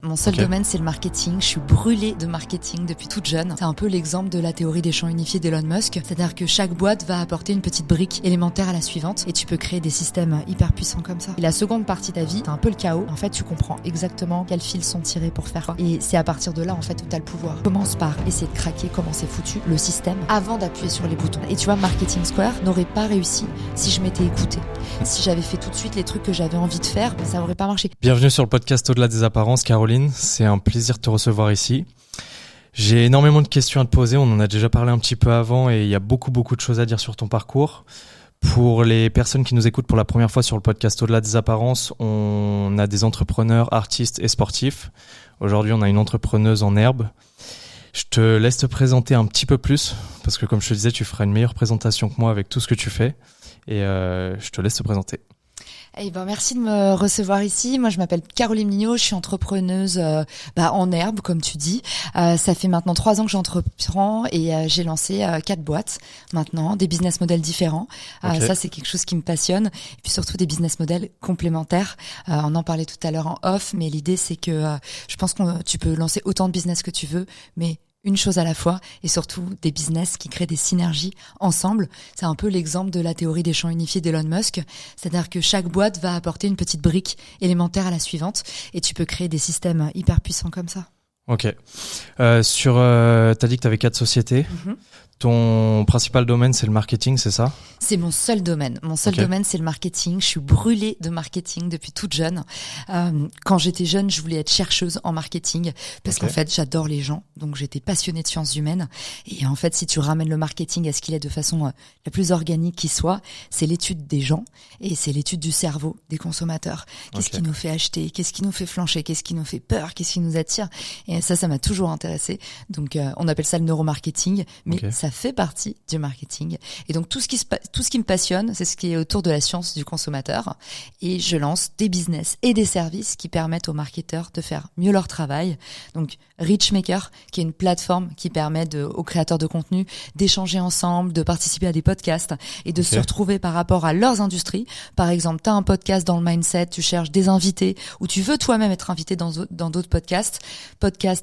Mon seul domaine, c'est le marketing. Je suis brûlée de marketing depuis toute jeune. C'est un peu l'exemple de la théorie des champs unifiés d'Elon Musk. C'est-à-dire que chaque boîte va apporter une petite brique élémentaire à la suivante et tu peux créer des systèmes hyper puissants comme ça. Et la seconde partie de ta vie, c'est un peu le chaos. En fait, tu comprends exactement quels fils sont tirés pour faire quoi. Et c'est à partir de là, en fait, où tu as le pouvoir. Commence par essayer de craquer comment c'est foutu, le système, avant d'appuyer sur les boutons. Et tu vois, Marketing Square n'aurait pas réussi si je m'étais écoutée. Si j'avais fait tout de suite les trucs que j'avais envie de faire, ça n'aurait pas marché. Bienvenue sur le podcast Au-delà des apparences, Caroline. C'est un plaisir de te recevoir ici. J'ai énormément de questions à te poser. On en a déjà parlé un petit peu avant et il y a beaucoup de choses à dire sur ton parcours. Pour les personnes qui nous écoutent pour la première fois sur le podcast Au-delà des apparences, on a des entrepreneurs, artistes et sportifs. Aujourd'hui, on a une entrepreneuse en herbe. Je te laisse te présenter un petit peu plus parce que comme je te disais, tu feras une meilleure présentation que moi avec tout ce que tu fais et je te laisse te présenter. Eh ben, merci de me recevoir ici. Moi, je m'appelle Caroline Mignot, je suis entrepreneuse en herbe, comme tu dis. Ça fait maintenant 3 ans que j'entreprends et j'ai lancé 4 boîtes maintenant, des business models différents. Okay. Ça, c'est quelque chose qui me passionne. Et puis surtout des business models complémentaires. On en parlait tout à l'heure en off, mais l'idée, c'est que je pense que tu peux lancer autant de business que tu veux, mais une chose à la fois et surtout des business qui créent des synergies ensemble. C'est un peu l'exemple de la théorie des champs unifiés d'Elon Musk. C'est-à-dire que chaque boîte va apporter une petite brique élémentaire à la suivante et tu peux créer des systèmes hyper puissants comme ça. Ok. T'as dit que tu avais 4 sociétés. Mm-hmm. Ton principal domaine, c'est le marketing, c'est ça ? C'est mon seul domaine. Mon seul domaine, c'est le marketing. Je suis brûlée de marketing depuis toute jeune. Quand j'étais jeune, je voulais être chercheuse en marketing parce qu'en fait, j'adore les gens. Donc, j'étais passionnée de sciences humaines. Et en fait, si tu ramènes le marketing à ce qu'il est de façon la plus organique qui soit, c'est l'étude des gens et c'est l'étude du cerveau des consommateurs. Qu'est-ce qui nous fait acheter ? Qu'est-ce qui nous fait flancher ? Qu'est-ce qui nous fait peur ? Qu'est-ce qui nous attire ? Et ça m'a toujours intéressée. Donc, on appelle ça le neuromarketing, mais ça fait partie du marketing. Et donc, tout ce qui me passionne, c'est ce qui est autour de la science du consommateur. Et je lance des business et des services qui permettent aux marketeurs de faire mieux leur travail. Donc, Richmaker, qui est une plateforme qui permet aux créateurs de contenu d'échanger ensemble, de participer à des podcasts et de se retrouver par rapport à leurs industries. Par exemple, tu as un podcast dans le mindset, tu cherches des invités ou tu veux toi-même être invité dans d'autres podcasts,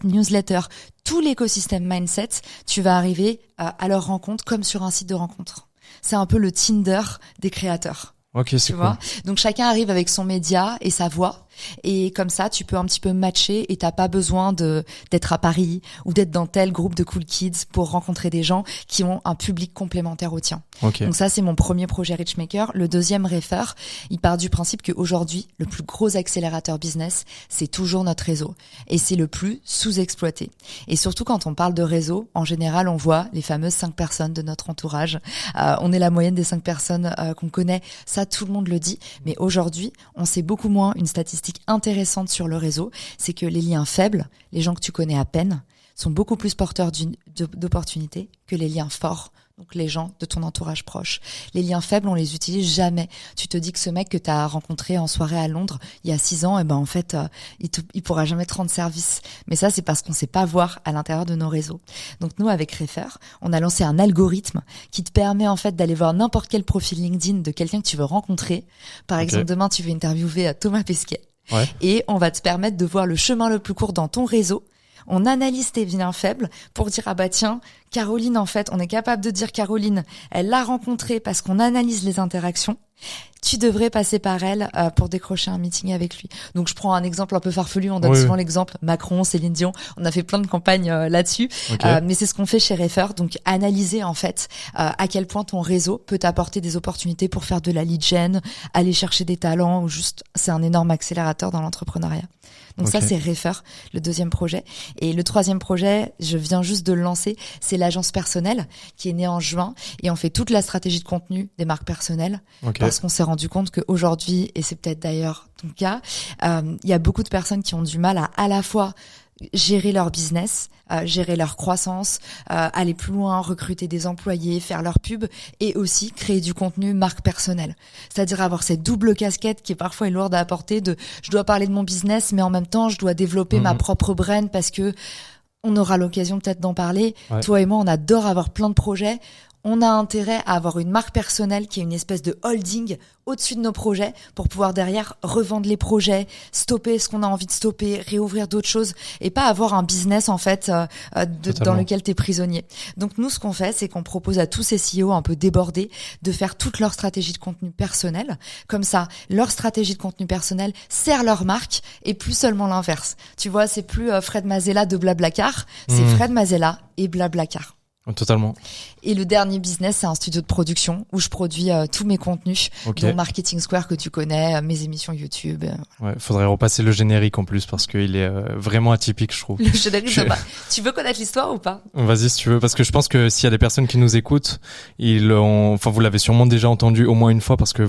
newsletter, tout l'écosystème mindset, tu vas arriver à leur rencontre comme sur un site de rencontre. C'est un peu le Tinder des créateurs. Ok, c'est cool. Donc chacun arrive avec son média et sa voix. Et comme ça, tu peux un petit peu matcher et t'as pas besoin d'être à Paris ou d'être dans tel groupe de cool kids pour rencontrer des gens qui ont un public complémentaire au tien. Donc ça, c'est mon premier projet Richmaker. Le deuxième Refer, il part du principe qu'aujourd'hui, le plus gros accélérateur business, c'est toujours notre réseau. Et c'est le plus sous-exploité. Et surtout quand on parle de réseau, en général, on voit les fameuses 5 personnes de notre entourage. On est la moyenne des 5 personnes qu'on connaît. Ça, tout le monde le dit. Mais aujourd'hui, on sait beaucoup moins une statistique intéressante sur le réseau, c'est que les liens faibles, les gens que tu connais à peine, sont beaucoup plus porteurs d'opportunités que les liens forts, donc les gens de ton entourage proche. Les liens faibles, on les utilise jamais. Tu te dis que ce mec que tu as rencontré en soirée à Londres il y a 6 ans, en fait, il pourra jamais te rendre service. Mais ça, c'est parce qu'on sait pas voir à l'intérieur de nos réseaux. Donc nous, avec Refer, on a lancé un algorithme qui te permet en fait d'aller voir n'importe quel profil LinkedIn de quelqu'un que tu veux rencontrer. Par exemple, demain, tu veux interviewer Thomas Pesquet. Et on va te permettre de voir le chemin le plus court dans ton réseau. On analyse tes liens faibles pour dire, tiens, Caroline, en fait, on est capable de dire Caroline, elle l'a rencontrée parce qu'on analyse les interactions. Tu devrais passer par elle pour décrocher un meeting avec lui. Donc, je prends un exemple un peu farfelu. On donne souvent l'exemple Macron, Céline Dion. On a fait plein de campagnes là-dessus. Mais c'est ce qu'on fait chez Refer. Donc, analyser en fait à quel point ton réseau peut t'apporter des opportunités pour faire de la lead gen, aller chercher des talents ou juste, c'est un énorme accélérateur dans l'entrepreneuriat. Donc ça, c'est Refer, le deuxième projet. Et le troisième projet, je viens juste de le lancer, c'est l'agence personnelle qui est née en juin. Et on fait toute la stratégie de contenu des marques personnelles parce qu'on s'est rendu compte qu'aujourd'hui, et c'est peut-être d'ailleurs ton cas, il y a beaucoup de personnes qui ont du mal à la fois gérer leur business, gérer leur croissance, aller plus loin, recruter des employés, faire leur pub et aussi créer du contenu marque personnelle. C'est-à-dire avoir cette double casquette qui est parfois lourde à apporter de je dois parler de mon business mais en même temps je dois développer ma propre brand parce que on aura l'occasion peut-être d'en parler. Toi et moi, on adore avoir plein de projets. on a intérêt à avoir une marque personnelle qui est une espèce de holding au-dessus de nos projets pour pouvoir derrière revendre les projets, stopper ce qu'on a envie de stopper, réouvrir d'autres choses et pas avoir un business en fait dans lequel t'es prisonnier. Donc nous, ce qu'on fait, c'est qu'on propose à tous ces CEO un peu débordés de faire toute leur stratégie de contenu personnel. Comme ça, leur stratégie de contenu personnel sert leur marque et plus seulement l'inverse. Tu vois, c'est plus Fred Mazella de Blablacar, c'est Fred Mazella et Blablacar. Totalement. Et le dernier business, c'est un studio de production où je produis tous mes contenus, dont Marketing Square que tu connais, mes émissions YouTube. Ouais, faudrait repasser le générique en plus parce qu'il est vraiment atypique, je trouve. Le générique, tu veux connaître l'histoire ou pas? Vas-y si tu veux, parce que je pense que s'il y a des personnes qui nous écoutent, vous l'avez sûrement déjà entendu au moins une fois parce que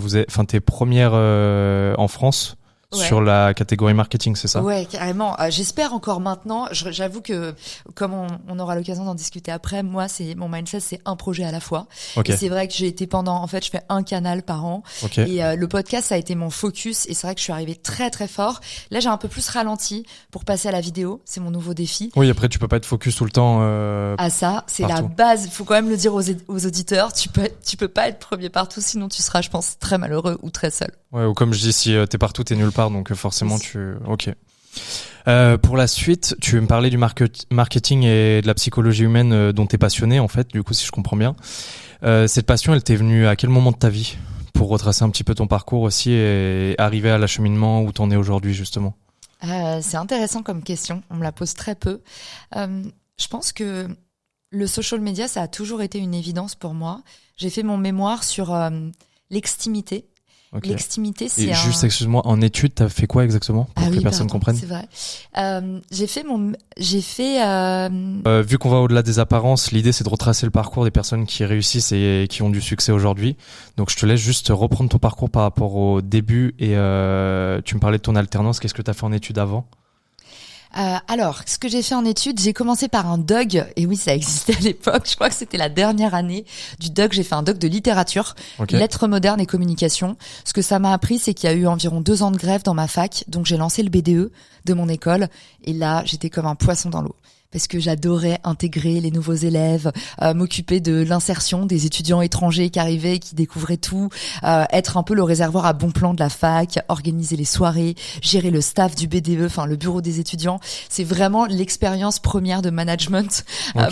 t'es première en France. Ouais. Sur la catégorie marketing, c'est ça? Ouais, carrément. J'espère encore maintenant. J'avoue que, comme on aura l'occasion d'en discuter après, moi, mon mindset, c'est un projet à la fois. Okay. Et c'est vrai que j'ai été je fais un canal par an. Okay. Et le podcast, ça a été mon focus. Et c'est vrai que je suis arrivée très, très fort. Là, j'ai un peu plus ralenti pour passer à la vidéo. C'est mon nouveau défi. Oui, après, tu peux pas être focus tout le temps. Ça, c'est partout. La base. Il faut quand même le dire aux auditeurs. Tu peux pas être premier partout, sinon tu seras, je pense, très malheureux ou très seul. Ouais, ou comme je dis, si t'es partout, t'es nulle part, donc forcément Ok. Pour la suite, tu me parlais du marketing et de la psychologie humaine dont t'es passionné, en fait, du coup, si je comprends bien. Cette passion, elle t'est venue à quel moment de ta vie? Pour retracer un petit peu ton parcours aussi et arriver à l'acheminement où t'en es aujourd'hui, justement. C'est intéressant comme question, on me la pose très peu. Je pense que le social media, ça a toujours été une évidence pour moi. J'ai fait mon mémoire sur l'extimité. Okay. L'extimité, c'est juste, excuse-moi, en études, t'as fait quoi exactement pour que personne comprenne? C'est vrai. Vu qu'on va au-delà des apparences, l'idée c'est de retracer le parcours des personnes qui réussissent et qui ont du succès aujourd'hui. Donc je te laisse juste reprendre ton parcours par rapport au début et tu me parlais de ton alternance. Qu'est-ce que t'as fait en études avant? Alors, ce que j'ai fait en études, j'ai commencé par un DUG, et oui, ça existait à l'époque, je crois que c'était la dernière année du DUG, j'ai fait un DUG de littérature, lettres modernes et communication. Ce que ça m'a appris, c'est qu'il y a eu environ 2 ans de grève dans ma fac, donc j'ai lancé le BDE de mon école, et là, j'étais comme un poisson dans l'eau. Parce que j'adorais intégrer les nouveaux élèves, m'occuper de l'insertion des étudiants étrangers qui arrivaient, qui découvraient tout, être un peu le réservoir à bon plan de la fac, organiser les soirées, gérer le staff du BDE, enfin le bureau des étudiants. C'est vraiment l'expérience première de management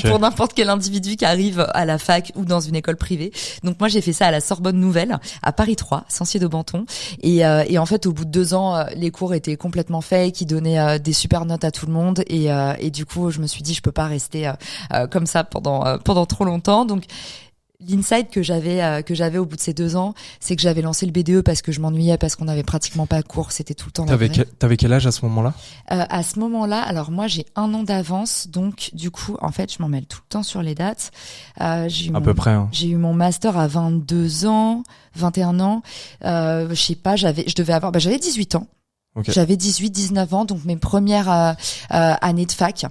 pour n'importe quel individu qui arrive à la fac ou dans une école privée. Donc moi j'ai fait ça à la Sorbonne Nouvelle, à Paris 3, Censier-de-Banton. Et en fait au bout de 2 ans, les cours étaient complètement faits, qui donnaient des super notes à tout le monde. Et du coup je me suis dit je peux pas rester comme ça pendant trop longtemps. Donc l'insight que j'avais au bout de ces 2 ans, c'est que j'avais lancé le BDE parce que je m'ennuyais, parce qu'on avait pratiquement pas cours, c'était tout le temps. T'avais quel âge à ce moment-là? À ce moment-là, alors moi j'ai 1 an d'avance, donc du coup en fait je m'en mêle tout le temps sur les dates. Peu près. Hein. J'ai eu mon master à 22 ans, 21 ans. Je sais pas, j'avais 18 ans. Okay. J'avais 18-19 ans, donc mes premières années de fac.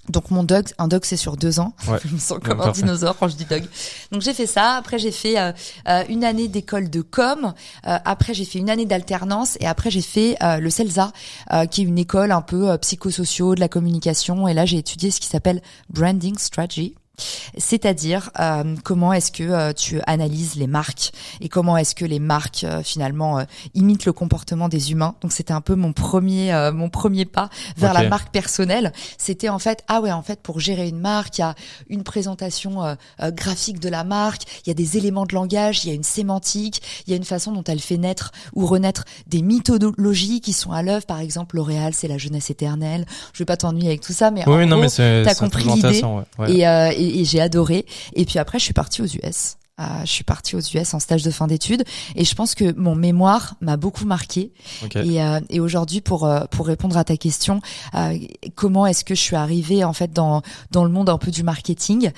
Donc un DUG c'est sur 2 ans. Ouais. Je me sens comme un dinosaure quand je dis DUG. Donc j'ai fait ça. Après j'ai fait une année d'école de com. Après j'ai fait une année d'alternance et après j'ai fait le CELSA, qui est une école un peu psychosociaux, de la communication. Et là j'ai étudié ce qui s'appelle branding strategy. C'est-à-dire comment est-ce que tu analyses les marques et comment est-ce que les marques finalement imitent le comportement des humains. Donc c'était un peu mon premier pas vers la marque personnelle. C'était en fait pour gérer une marque, il y a une présentation graphique de la marque, il y a des éléments de langage, il y a une sémantique, il y a une façon dont elle fait naître ou renaître des mythologies qui sont à l'œuvre. Par exemple, L'Oréal, c'est la jeunesse éternelle. Je vais pas t'ennuyer avec tout ça, mais en gros, t'as compris l'idée. Ouais. Et j'ai adoré. Et puis après, je suis partie aux US. En stage de fin d'études. Et je pense que mon mémoire m'a beaucoup marqué. Et aujourd'hui, pour répondre à ta question, comment est-ce que je suis arrivée en fait dans le monde un peu du marketing?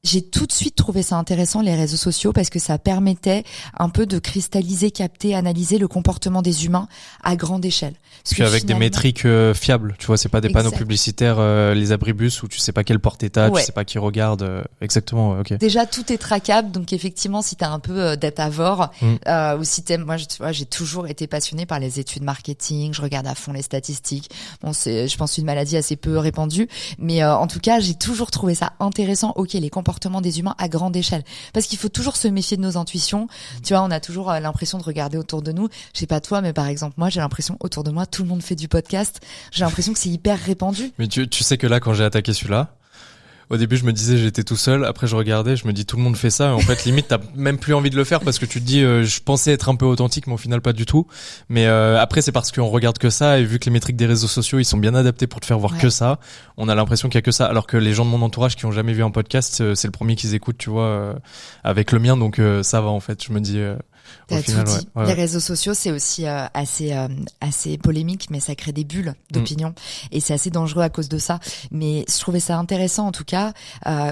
J'ai tout de suite trouvé ça intéressant, les réseaux sociaux, parce que ça permettait un peu de cristalliser, capter, analyser le comportement des humains à grande échelle. Puis avec des métriques fiables, tu vois, c'est pas des panneaux publicitaires, les abribus où tu sais pas quelle portée t'as, tu sais pas qui regarde, exactement, ok. Déjà, tout est traquable, donc effectivement, si t'as un peu datavore, ou si t'aimes, moi, tu vois, j'ai toujours été passionnée par les études marketing, je regarde à fond les statistiques. Bon, c'est, je pense, une maladie assez peu répandue, mais en tout cas, j'ai toujours trouvé ça intéressant. Ok, les comportements comportement des humains à grande échelle. Parce qu'il faut toujours se méfier de nos intuitions. Tu vois, on a toujours l'impression de regarder autour de nous. Je sais pas toi, mais par exemple, moi, j'ai l'impression autour de moi, tout le monde fait du podcast. J'ai l'impression que c'est hyper répandu. Mais tu sais que là, quand j'ai attaqué celui-là, au début, je me disais j'étais tout seul. Après, je regardais, je me dis tout le monde fait ça. Et en fait, limite, t'as même plus envie de le faire parce que tu te dis, je pensais être un peu authentique, mais au final, pas du tout. Mais après, c'est parce qu'on regarde que ça et vu que les métriques des réseaux sociaux, ils sont bien adaptés pour te faire voir que ça. On a l'impression qu'il y a que ça, alors que les gens de mon entourage qui ont jamais vu un podcast, c'est le premier qu'ils écoutent, tu vois, avec le mien. Donc ça va en fait. Je me dis. T'as tout dit. Les réseaux sociaux, c'est aussi assez polémique, mais ça crée des bulles d'opinion et c'est assez dangereux à cause de ça. Mais je trouvais ça intéressant en tout cas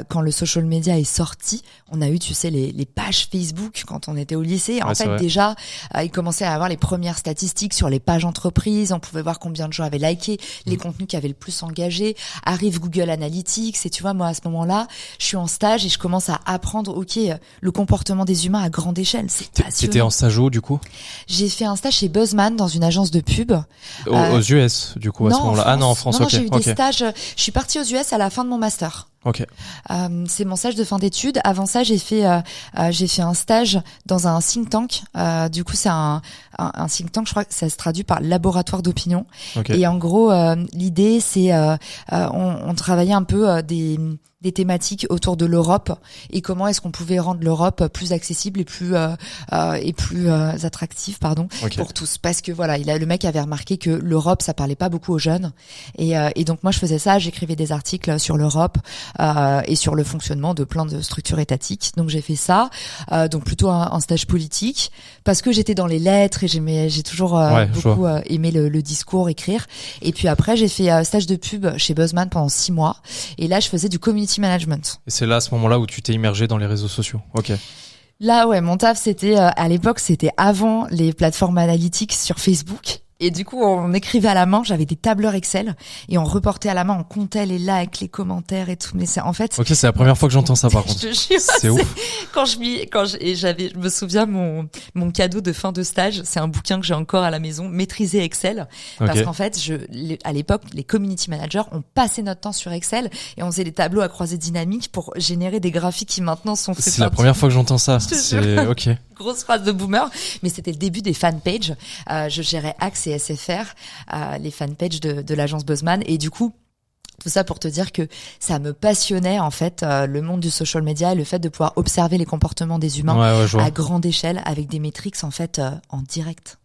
quand le social media est sorti. On a eu, tu sais, les pages Facebook quand on était au lycée. En fait, déjà, il commençait à avoir les premières statistiques sur les pages entreprises. On pouvait voir combien de gens avaient liké, les contenus qui avaient le plus engagé. Arrive Google Analytics et tu vois, moi à ce moment-là, je suis en stage et je commence à apprendre, le comportement des humains à grande échelle. C'est passionnant. T'étais en stage où, du coup? J'ai fait un stage chez Buzzman dans une agence de pub. Aux US, du coup, à ce moment-là. Ah non, en France, non, j'ai eu des stages. Je suis partie aux US à la fin de mon master. Ok. C'est mon stage de fin d'études. Avant ça, j'ai fait un stage dans un think tank. Du coup, c'est un think tank. Je crois que ça se traduit par laboratoire d'opinion. Okay. Et en gros, l'idée, c'est on travaillait un peu des thématiques autour de l'Europe et comment est-ce qu'on pouvait rendre l'Europe plus accessible et plus attractive, pour tous. Parce que voilà, le mec avait remarqué que l'Europe, ça parlait pas beaucoup aux jeunes. Et donc moi, je faisais ça. J'écrivais des articles sur l'Europe. Et sur le fonctionnement de plein de structures étatiques. Donc j'ai fait ça, donc plutôt un stage politique, parce que j'étais dans les lettres et j'ai toujours beaucoup aimé le discours, écrire. Et puis après j'ai fait stage de pub chez Buzzman pendant 6 mois. Et là je faisais du community management. Et c'est là à ce moment-là où tu t'es immergé dans les réseaux sociaux. Ok. Là mon taf c'était à l'époque c'était avant les plateformes analytiques sur Facebook. Et du coup, on écrivait à la main, j'avais des tableurs Excel et on reportait à la main, on comptait les likes, les commentaires et tout. Mais c'est en fait. Ok, c'est la première fois que j'entends ça par contre. Je te jure, c'est ouf. Je me souviens mon cadeau de fin de stage, c'est un bouquin que j'ai encore à la maison, Maîtriser Excel, parce qu'en fait, à l'époque, les community managers, on passait notre temps sur Excel et on faisait des tableaux à croisée dynamique pour générer des graphiques qui maintenant sont faits. C'est la première fois que j'entends ça. C'est ok. Grosse phrase de boomer, mais c'était le début des fanpages. Je gérais Axe et SFR, les fanpages de l'agence Buzzman, et du coup, tout ça pour te dire que ça me passionnait en fait le monde du social media et le fait de pouvoir observer les comportements des humains à grande échelle avec des métriques en fait en direct.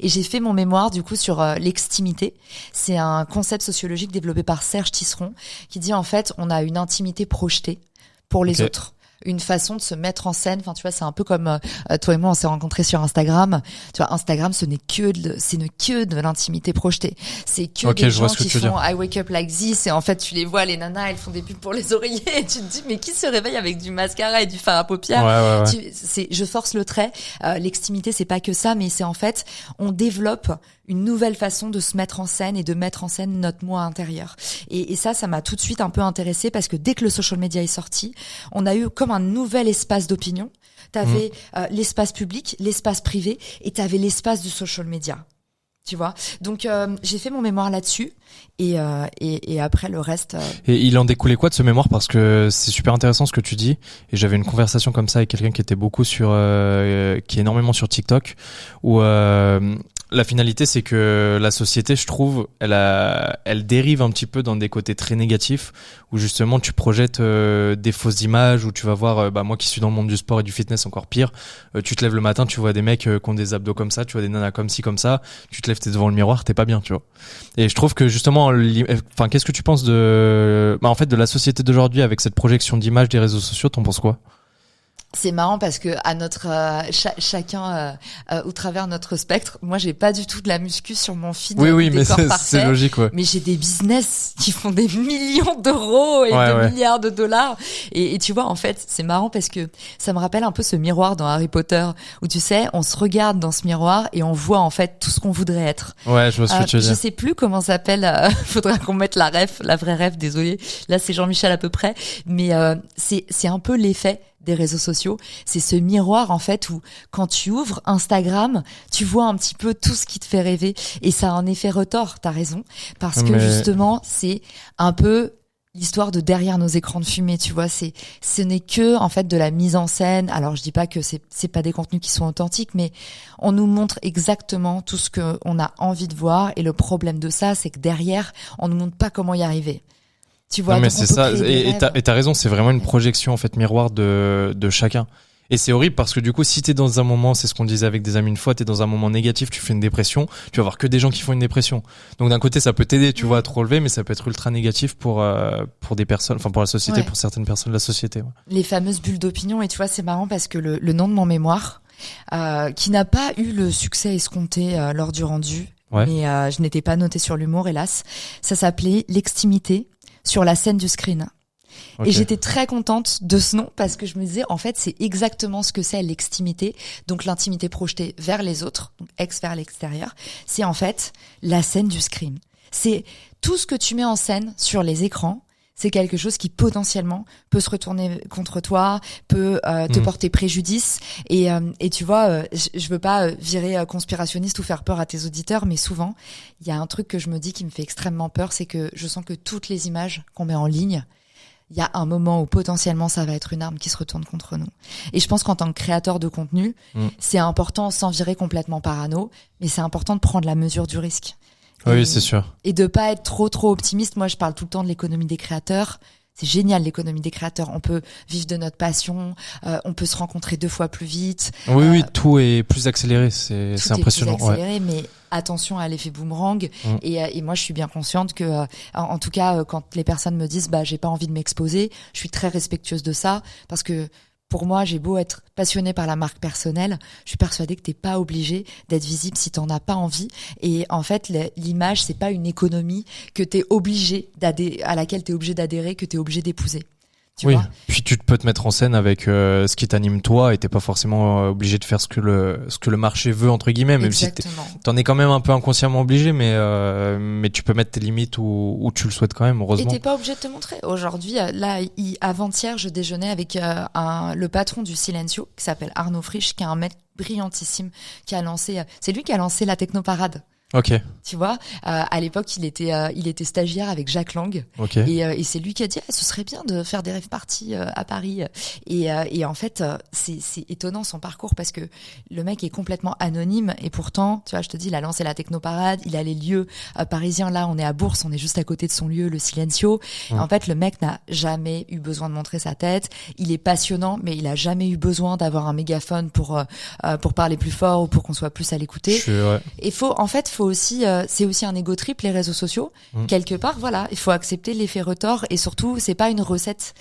Et j'ai fait mon mémoire du coup sur l'extimité. C'est un concept sociologique développé par Serge Tisseron qui dit en fait on a une intimité projetée pour les autres. Une façon de se mettre en scène. Enfin, tu vois, c'est un peu comme toi et moi, on s'est rencontrés sur Instagram. Tu vois, Instagram, ce n'est que de l'intimité projetée. C'est que des gens qui font I wake up like this. Et en fait, tu les vois, les nanas, elles font des pubs pour les oreillers. Et tu te dis, mais qui se réveille avec du mascara et du fard à paupières? Je force le trait. L'extimité, c'est pas que ça, mais c'est en fait, on développe une nouvelle façon de se mettre en scène et de mettre en scène notre moi intérieur. Et ça m'a tout de suite un peu intéressée parce que dès que le social media est sorti, on a eu comme un nouvel espace d'opinion. T'avais l'espace public, l'espace privé et t'avais l'espace du social media. Tu vois. Donc j'ai fait mon mémoire là-dessus et après le reste. Et il en découlait quoi de ce mémoire, parce que c'est super intéressant ce que tu dis, et j'avais une conversation comme ça avec quelqu'un qui était beaucoup qui est énormément sur TikTok, où la finalité, c'est que la société, je trouve, elle dérive un petit peu dans des côtés très négatifs, où justement tu projettes des fausses images, où tu vas voir, moi qui suis dans le monde du sport et du fitness encore pire, tu te lèves le matin, tu vois des mecs qui ont des abdos comme ça, tu vois des nanas comme ci, comme ça, tu te lèves, t'es devant le miroir, t'es pas bien, tu vois. Et je trouve que justement, qu'est-ce que tu penses de la société d'aujourd'hui avec cette projection d'images des réseaux sociaux, t'en penses quoi? C'est marrant parce que à notre chacun au travers notre spectre, moi j'ai pas du tout de la muscu sur mon feed. Oui, mais c'est logique, ouais. Mais j'ai des business qui font des millions d'euros et milliards de dollars. Et tu vois, en fait, c'est marrant parce que ça me rappelle un peu ce miroir dans Harry Potter où tu sais, on se regarde dans ce miroir et on voit en fait tout ce qu'on voudrait être. Ouais, je vois ce que tu veux dire. Je sais plus comment ça s'appelle. Faudra qu'on mette la vraie ref. Désolé. Là, c'est Jean-Michel à peu près. Mais c'est un peu l'effet des réseaux sociaux, c'est ce miroir en fait où quand tu ouvres Instagram, tu vois un petit peu tout ce qui te fait rêver et ça a un effet retors, t'as raison, parce que justement c'est un peu l'histoire de derrière nos écrans de fumée, tu vois, ce n'est que en fait de la mise en scène. Alors je dis pas que c'est pas des contenus qui sont authentiques, mais on nous montre exactement tout ce que on a envie de voir, et le problème de ça, c'est que derrière, on nous montre pas comment y arriver. Tu vois, non, mais donc on c'est peut ça, créer des rêves. et t'as raison, c'est vraiment une projection en fait miroir de chacun. Et c'est horrible parce que du coup, si t'es dans un moment, c'est ce qu'on disait avec des amis une fois, t'es dans un moment négatif, tu fais une dépression, tu vas voir que des gens qui font une dépression. Donc d'un côté, ça peut t'aider, tu vois, à te relever, mais ça peut être ultra négatif pour des personnes, enfin pour la société, Ouais. pour certaines personnes de la société. Ouais. Les fameuses bulles d'opinion, et tu vois, c'est marrant parce que le nom de mon mémoire, qui n'a pas eu le succès escompté lors du rendu, Ouais. mais je n'étais pas notée sur l'humour, hélas, ça s'appelait L'extimité sur la scène du screen. Ok. Et j'étais très contente de ce nom parce que je me disais, en fait, c'est exactement ce que c'est l'extimité. Donc l'intimité projetée vers les autres, donc ex vers l'extérieur, c'est en fait la scène du screen. C'est tout ce que tu mets en scène sur les écrans. C'est quelque chose qui potentiellement peut se retourner contre toi, peut te porter préjudice. Et tu vois, je veux pas virer conspirationniste ou faire peur à tes auditeurs, mais souvent, il y a un truc que je me dis qui me fait extrêmement peur, c'est que je sens que toutes les images qu'on met en ligne, il y a un moment où potentiellement ça va être une arme qui se retourne contre nous. Et je pense qu'en tant que créateur de contenu, c'est important, sans virer complètement parano, mais c'est important de prendre la mesure du risque. Oui, c'est sûr. Et de pas être trop optimiste. Moi, je parle tout le temps de l'économie des créateurs. C'est génial, l'économie des créateurs. On peut vivre de notre passion, on peut se rencontrer 2 fois plus vite. Oui, tout est plus accéléré, c'est Tout impressionnant. est plus accéléré, mais attention à l'effet boomerang. Et moi, je suis bien consciente que, en tout cas, quand les personnes me disent, j'ai pas envie de m'exposer, je suis très respectueuse de ça, parce que pour moi, j'ai beau être passionnée par la marque personnelle, je suis persuadée que t'es pas obligé d'être visible si t'en as pas envie. Et en fait, l'image, c'est pas une économie que t'es obligé à laquelle t'es obligé d'adhérer, que t'es obligé d'épouser. Tu Oui, vois. puis tu peux te mettre en scène avec ce qui t'anime toi, et t'es pas forcément obligé de faire ce que le marché veut entre guillemets, même Exactement. si t'en es quand même un peu inconsciemment obligé, mais tu peux mettre tes limites où tu le souhaites quand même, Et heureusement. t'es pas obligé de te montrer. Aujourd'hui, là, avant-hier, je déjeunais avec le patron du Silencio, qui s'appelle Arnaud Frisch, qui est un mec brillantissime, qui a lancé, c'est lui qui a lancé la Technoparade. Ok, Tu vois, à l'époque, il était stagiaire avec Jacques Lang, ok. et c'est lui qui a dit, ce serait bien de faire des rave parties à Paris. Et en fait, c'est étonnant son parcours, parce que le mec est complètement anonyme, et pourtant, tu vois, je te dis, il a lancé la Technoparade, il a les lieux parisiens. Là, on est à Bourse, on est juste à côté de son lieu, le Silencio. Et en fait, le mec n'a jamais eu besoin de montrer sa tête. Il est passionnant, mais il a jamais eu besoin d'avoir un mégaphone pour parler plus fort ou pour qu'on soit plus à l'écouter. Et faut aussi, c'est aussi un ego trip, les réseaux sociaux. Quelque part, voilà, il faut accepter l'effet retors, et surtout, c'est pas une recette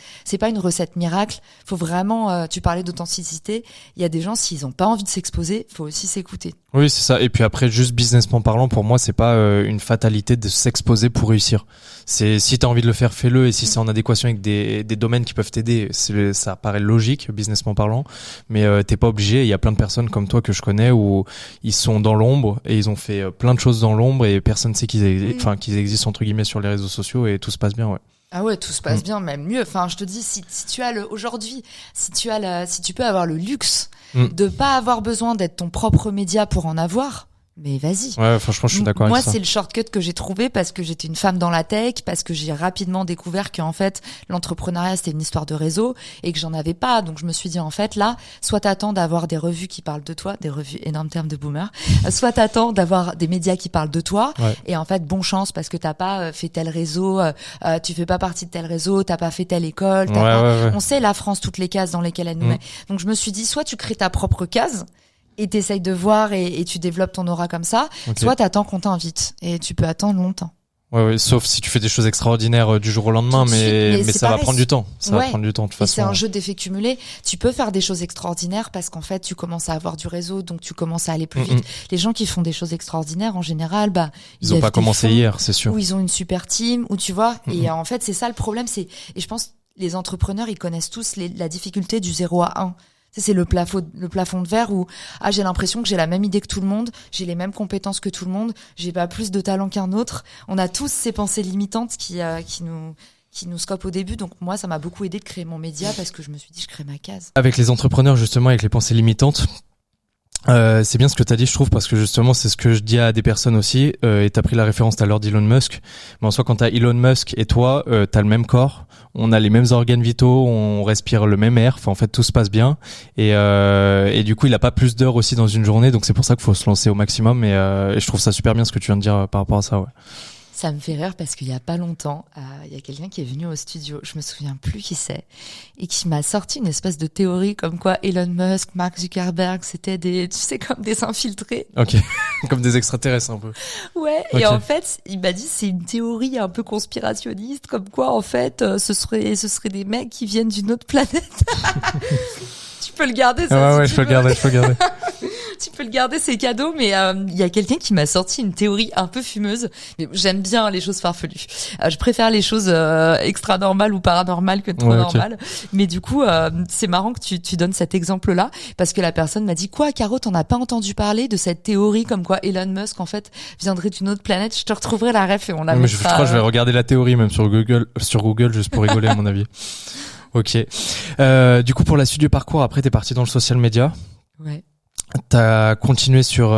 miracle. Faut vraiment, tu parlais d'authenticité. Il y a des gens, s'ils ont pas envie de s'exposer, faut aussi s'écouter. Oui, c'est ça. Et puis après, juste businessment parlant, pour moi, c'est pas une fatalité de s'exposer pour réussir. C'est, si t'as envie de le faire, fais-le. Et si c'est en adéquation avec des domaines qui peuvent t'aider, ça paraît logique, businessment parlant. Mais t'es pas obligé. Il y a plein de personnes comme toi que je connais où ils sont dans l'ombre et ils ont fait plein de choses dans l'ombre, et personne sait qu'ils existent entre guillemets sur les réseaux sociaux, et tout se passe bien, ouais. Ah ouais, tout se passe bien, même mieux. Enfin, je te dis, si tu as aujourd'hui, si tu peux avoir le luxe de pas avoir besoin d'être ton propre média pour en avoir, mais vas-y. Ouais, franchement, je suis d'accord avec ça. Moi, c'est le shortcut que j'ai trouvé, parce que j'étais une femme dans la tech, parce que j'ai rapidement découvert qu'en fait, l'entrepreneuriat, c'était une histoire de réseau, et que j'en avais pas. Donc, je me suis dit, en fait, là, soit t'attends d'avoir des revues qui parlent de toi, des revues, énorme terme de boomer, soit t'attends d'avoir des médias qui parlent de toi, et en fait, bon chance, parce que t'as pas fait tel réseau, tu fais pas partie de tel réseau, t'as pas fait telle école, On sait, la France, toutes les cases dans lesquelles elle nous met. Donc, je me suis dit, soit tu crées ta propre case, et t'essayes de voir, et tu développes ton aura comme ça, soit t'attends qu'on t'invite, et tu peux attendre longtemps. Ouais, sauf si tu fais des choses extraordinaires du jour au lendemain, mais ça va prendre du temps. Ça va prendre du temps, de toute façon. Et c'est un jeu d'effets cumulés. Tu peux faire des choses extraordinaires parce qu'en fait, tu commences à avoir du réseau, donc tu commences à aller plus vite. Les gens qui font des choses extraordinaires, en général, ils ont pas commencé hier, c'est sûr. Ou ils ont une super team, ou tu vois. Et en fait, c'est ça le problème, et je pense, les entrepreneurs, ils connaissent tous la difficulté du 0 à 1. C'est le plafond de verre où j'ai l'impression que j'ai la même idée que tout le monde, j'ai les mêmes compétences que tout le monde, j'ai pas plus de talent qu'un autre. On a tous ces pensées limitantes qui nous scopent au début. Donc moi, ça m'a beaucoup aidé de créer mon média, parce que je me suis dit, je crée ma case. Avec les entrepreneurs, justement, avec les pensées limitantes, C'est bien ce que t'as dit, je trouve, parce que justement, c'est ce que je dis à des personnes aussi. Et t'as pris la référence tout à l'heure d'Elon Musk. Mais en soi, quand t'as Elon Musk et toi, t'as le même corps, on a les mêmes organes vitaux, on respire le même air. Enfin, en fait, tout se passe bien. Et du coup, il a pas plus d'heures aussi dans une journée, donc c'est pour ça qu'il faut se lancer au maximum. Et je trouve ça super bien ce que tu viens de dire par rapport à ça. Ouais. Ça me fait rire parce qu'il y a pas longtemps, il y a quelqu'un qui est venu au studio, je me souviens plus qui c'est, et qui m'a sorti une espèce de théorie comme quoi Elon Musk, Mark Zuckerberg, c'était comme des infiltrés. Ok, comme des extraterrestres un peu. Ouais, Okay. et en fait, il m'a dit c'est une théorie un peu conspirationniste, comme quoi en fait, ce serait des mecs qui viennent d'une autre planète. Tu peux le garder, ça. Ouais, je peux le garder. Tu peux le garder, c'est cadeau, mais il y a quelqu'un qui m'a sorti une théorie un peu fumeuse. Mais j'aime bien les choses farfelues. Je préfère les choses extra normales ou paranormales que trop normales. Mais du coup, c'est marrant que tu donnes cet exemple-là, parce que la personne m'a dit quoi, Caro, t'en as pas entendu parler de cette théorie comme quoi Elon Musk en fait viendrait d'une autre planète. Je te retrouverai la ref et on la mettra. Je crois que je vais regarder la théorie même sur Google juste pour rigoler à mon avis. Ok. Du coup, pour la suite du parcours, après, t'es parti dans le social media. Ouais. T'as continué sur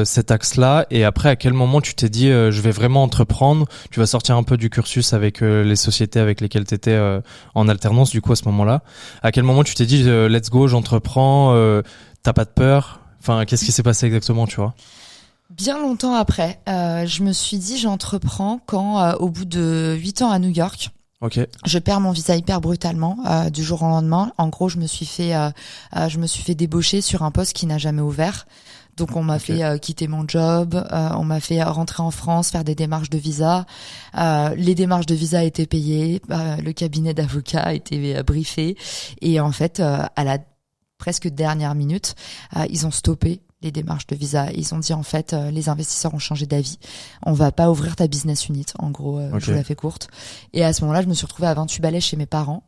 cet axe-là, et après, à quel moment tu t'es dit je vais vraiment entreprendre? Tu vas sortir un peu du cursus avec les sociétés avec lesquelles t'étais en alternance. Du coup, à ce moment-là, à quel moment tu t'es dit let's go, j'entreprends? T'as pas de peur? Enfin, qu'est-ce qui s'est passé exactement, tu vois? Bien longtemps après, je me suis dit j'entreprends quand, au bout de 8 ans à New York, okay. Je perds mon visa hyper brutalement du jour au lendemain. En gros, je me suis fait débaucher sur un poste qui n'a jamais ouvert. Donc on m'a fait quitter mon job, on m'a fait rentrer en France, faire des démarches de visa. Les démarches de visa étaient payées, le cabinet d'avocats a été briefé, et en fait à la presque dernière minute, ils ont stoppé les démarches de visa. Ils ont dit en fait les investisseurs ont changé d'avis, on va pas ouvrir ta business unit, en gros. Je vous la fais courte. Et à ce moment-là, je me suis retrouvée à 28 balais chez mes parents.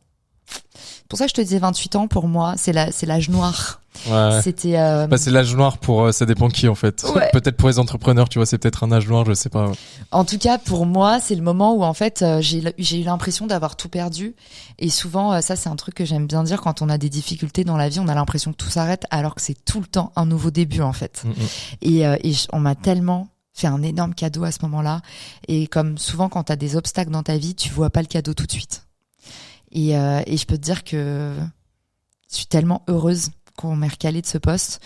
Pour ça que je te disais 28 ans, pour moi c'est l'âge noir. Ouais. C'était c'est l'âge noir pour ça dépend qui en fait. Ouais. Peut-être pour les entrepreneurs, tu vois, c'est peut-être un âge noir, je sais pas. Ouais. En tout cas, pour moi, c'est le moment où en fait j'ai eu l'impression d'avoir tout perdu, et souvent ça c'est un truc que j'aime bien dire, quand on a des difficultés dans la vie, on a l'impression que tout s'arrête alors que c'est tout le temps un nouveau début en fait. Et on m'a tellement fait un énorme cadeau à ce moment-là, et comme souvent quand t'as des obstacles dans ta vie, tu vois pas le cadeau tout de suite. Et je peux te dire que je suis tellement heureuse qu'on m'ait recalé de ce poste.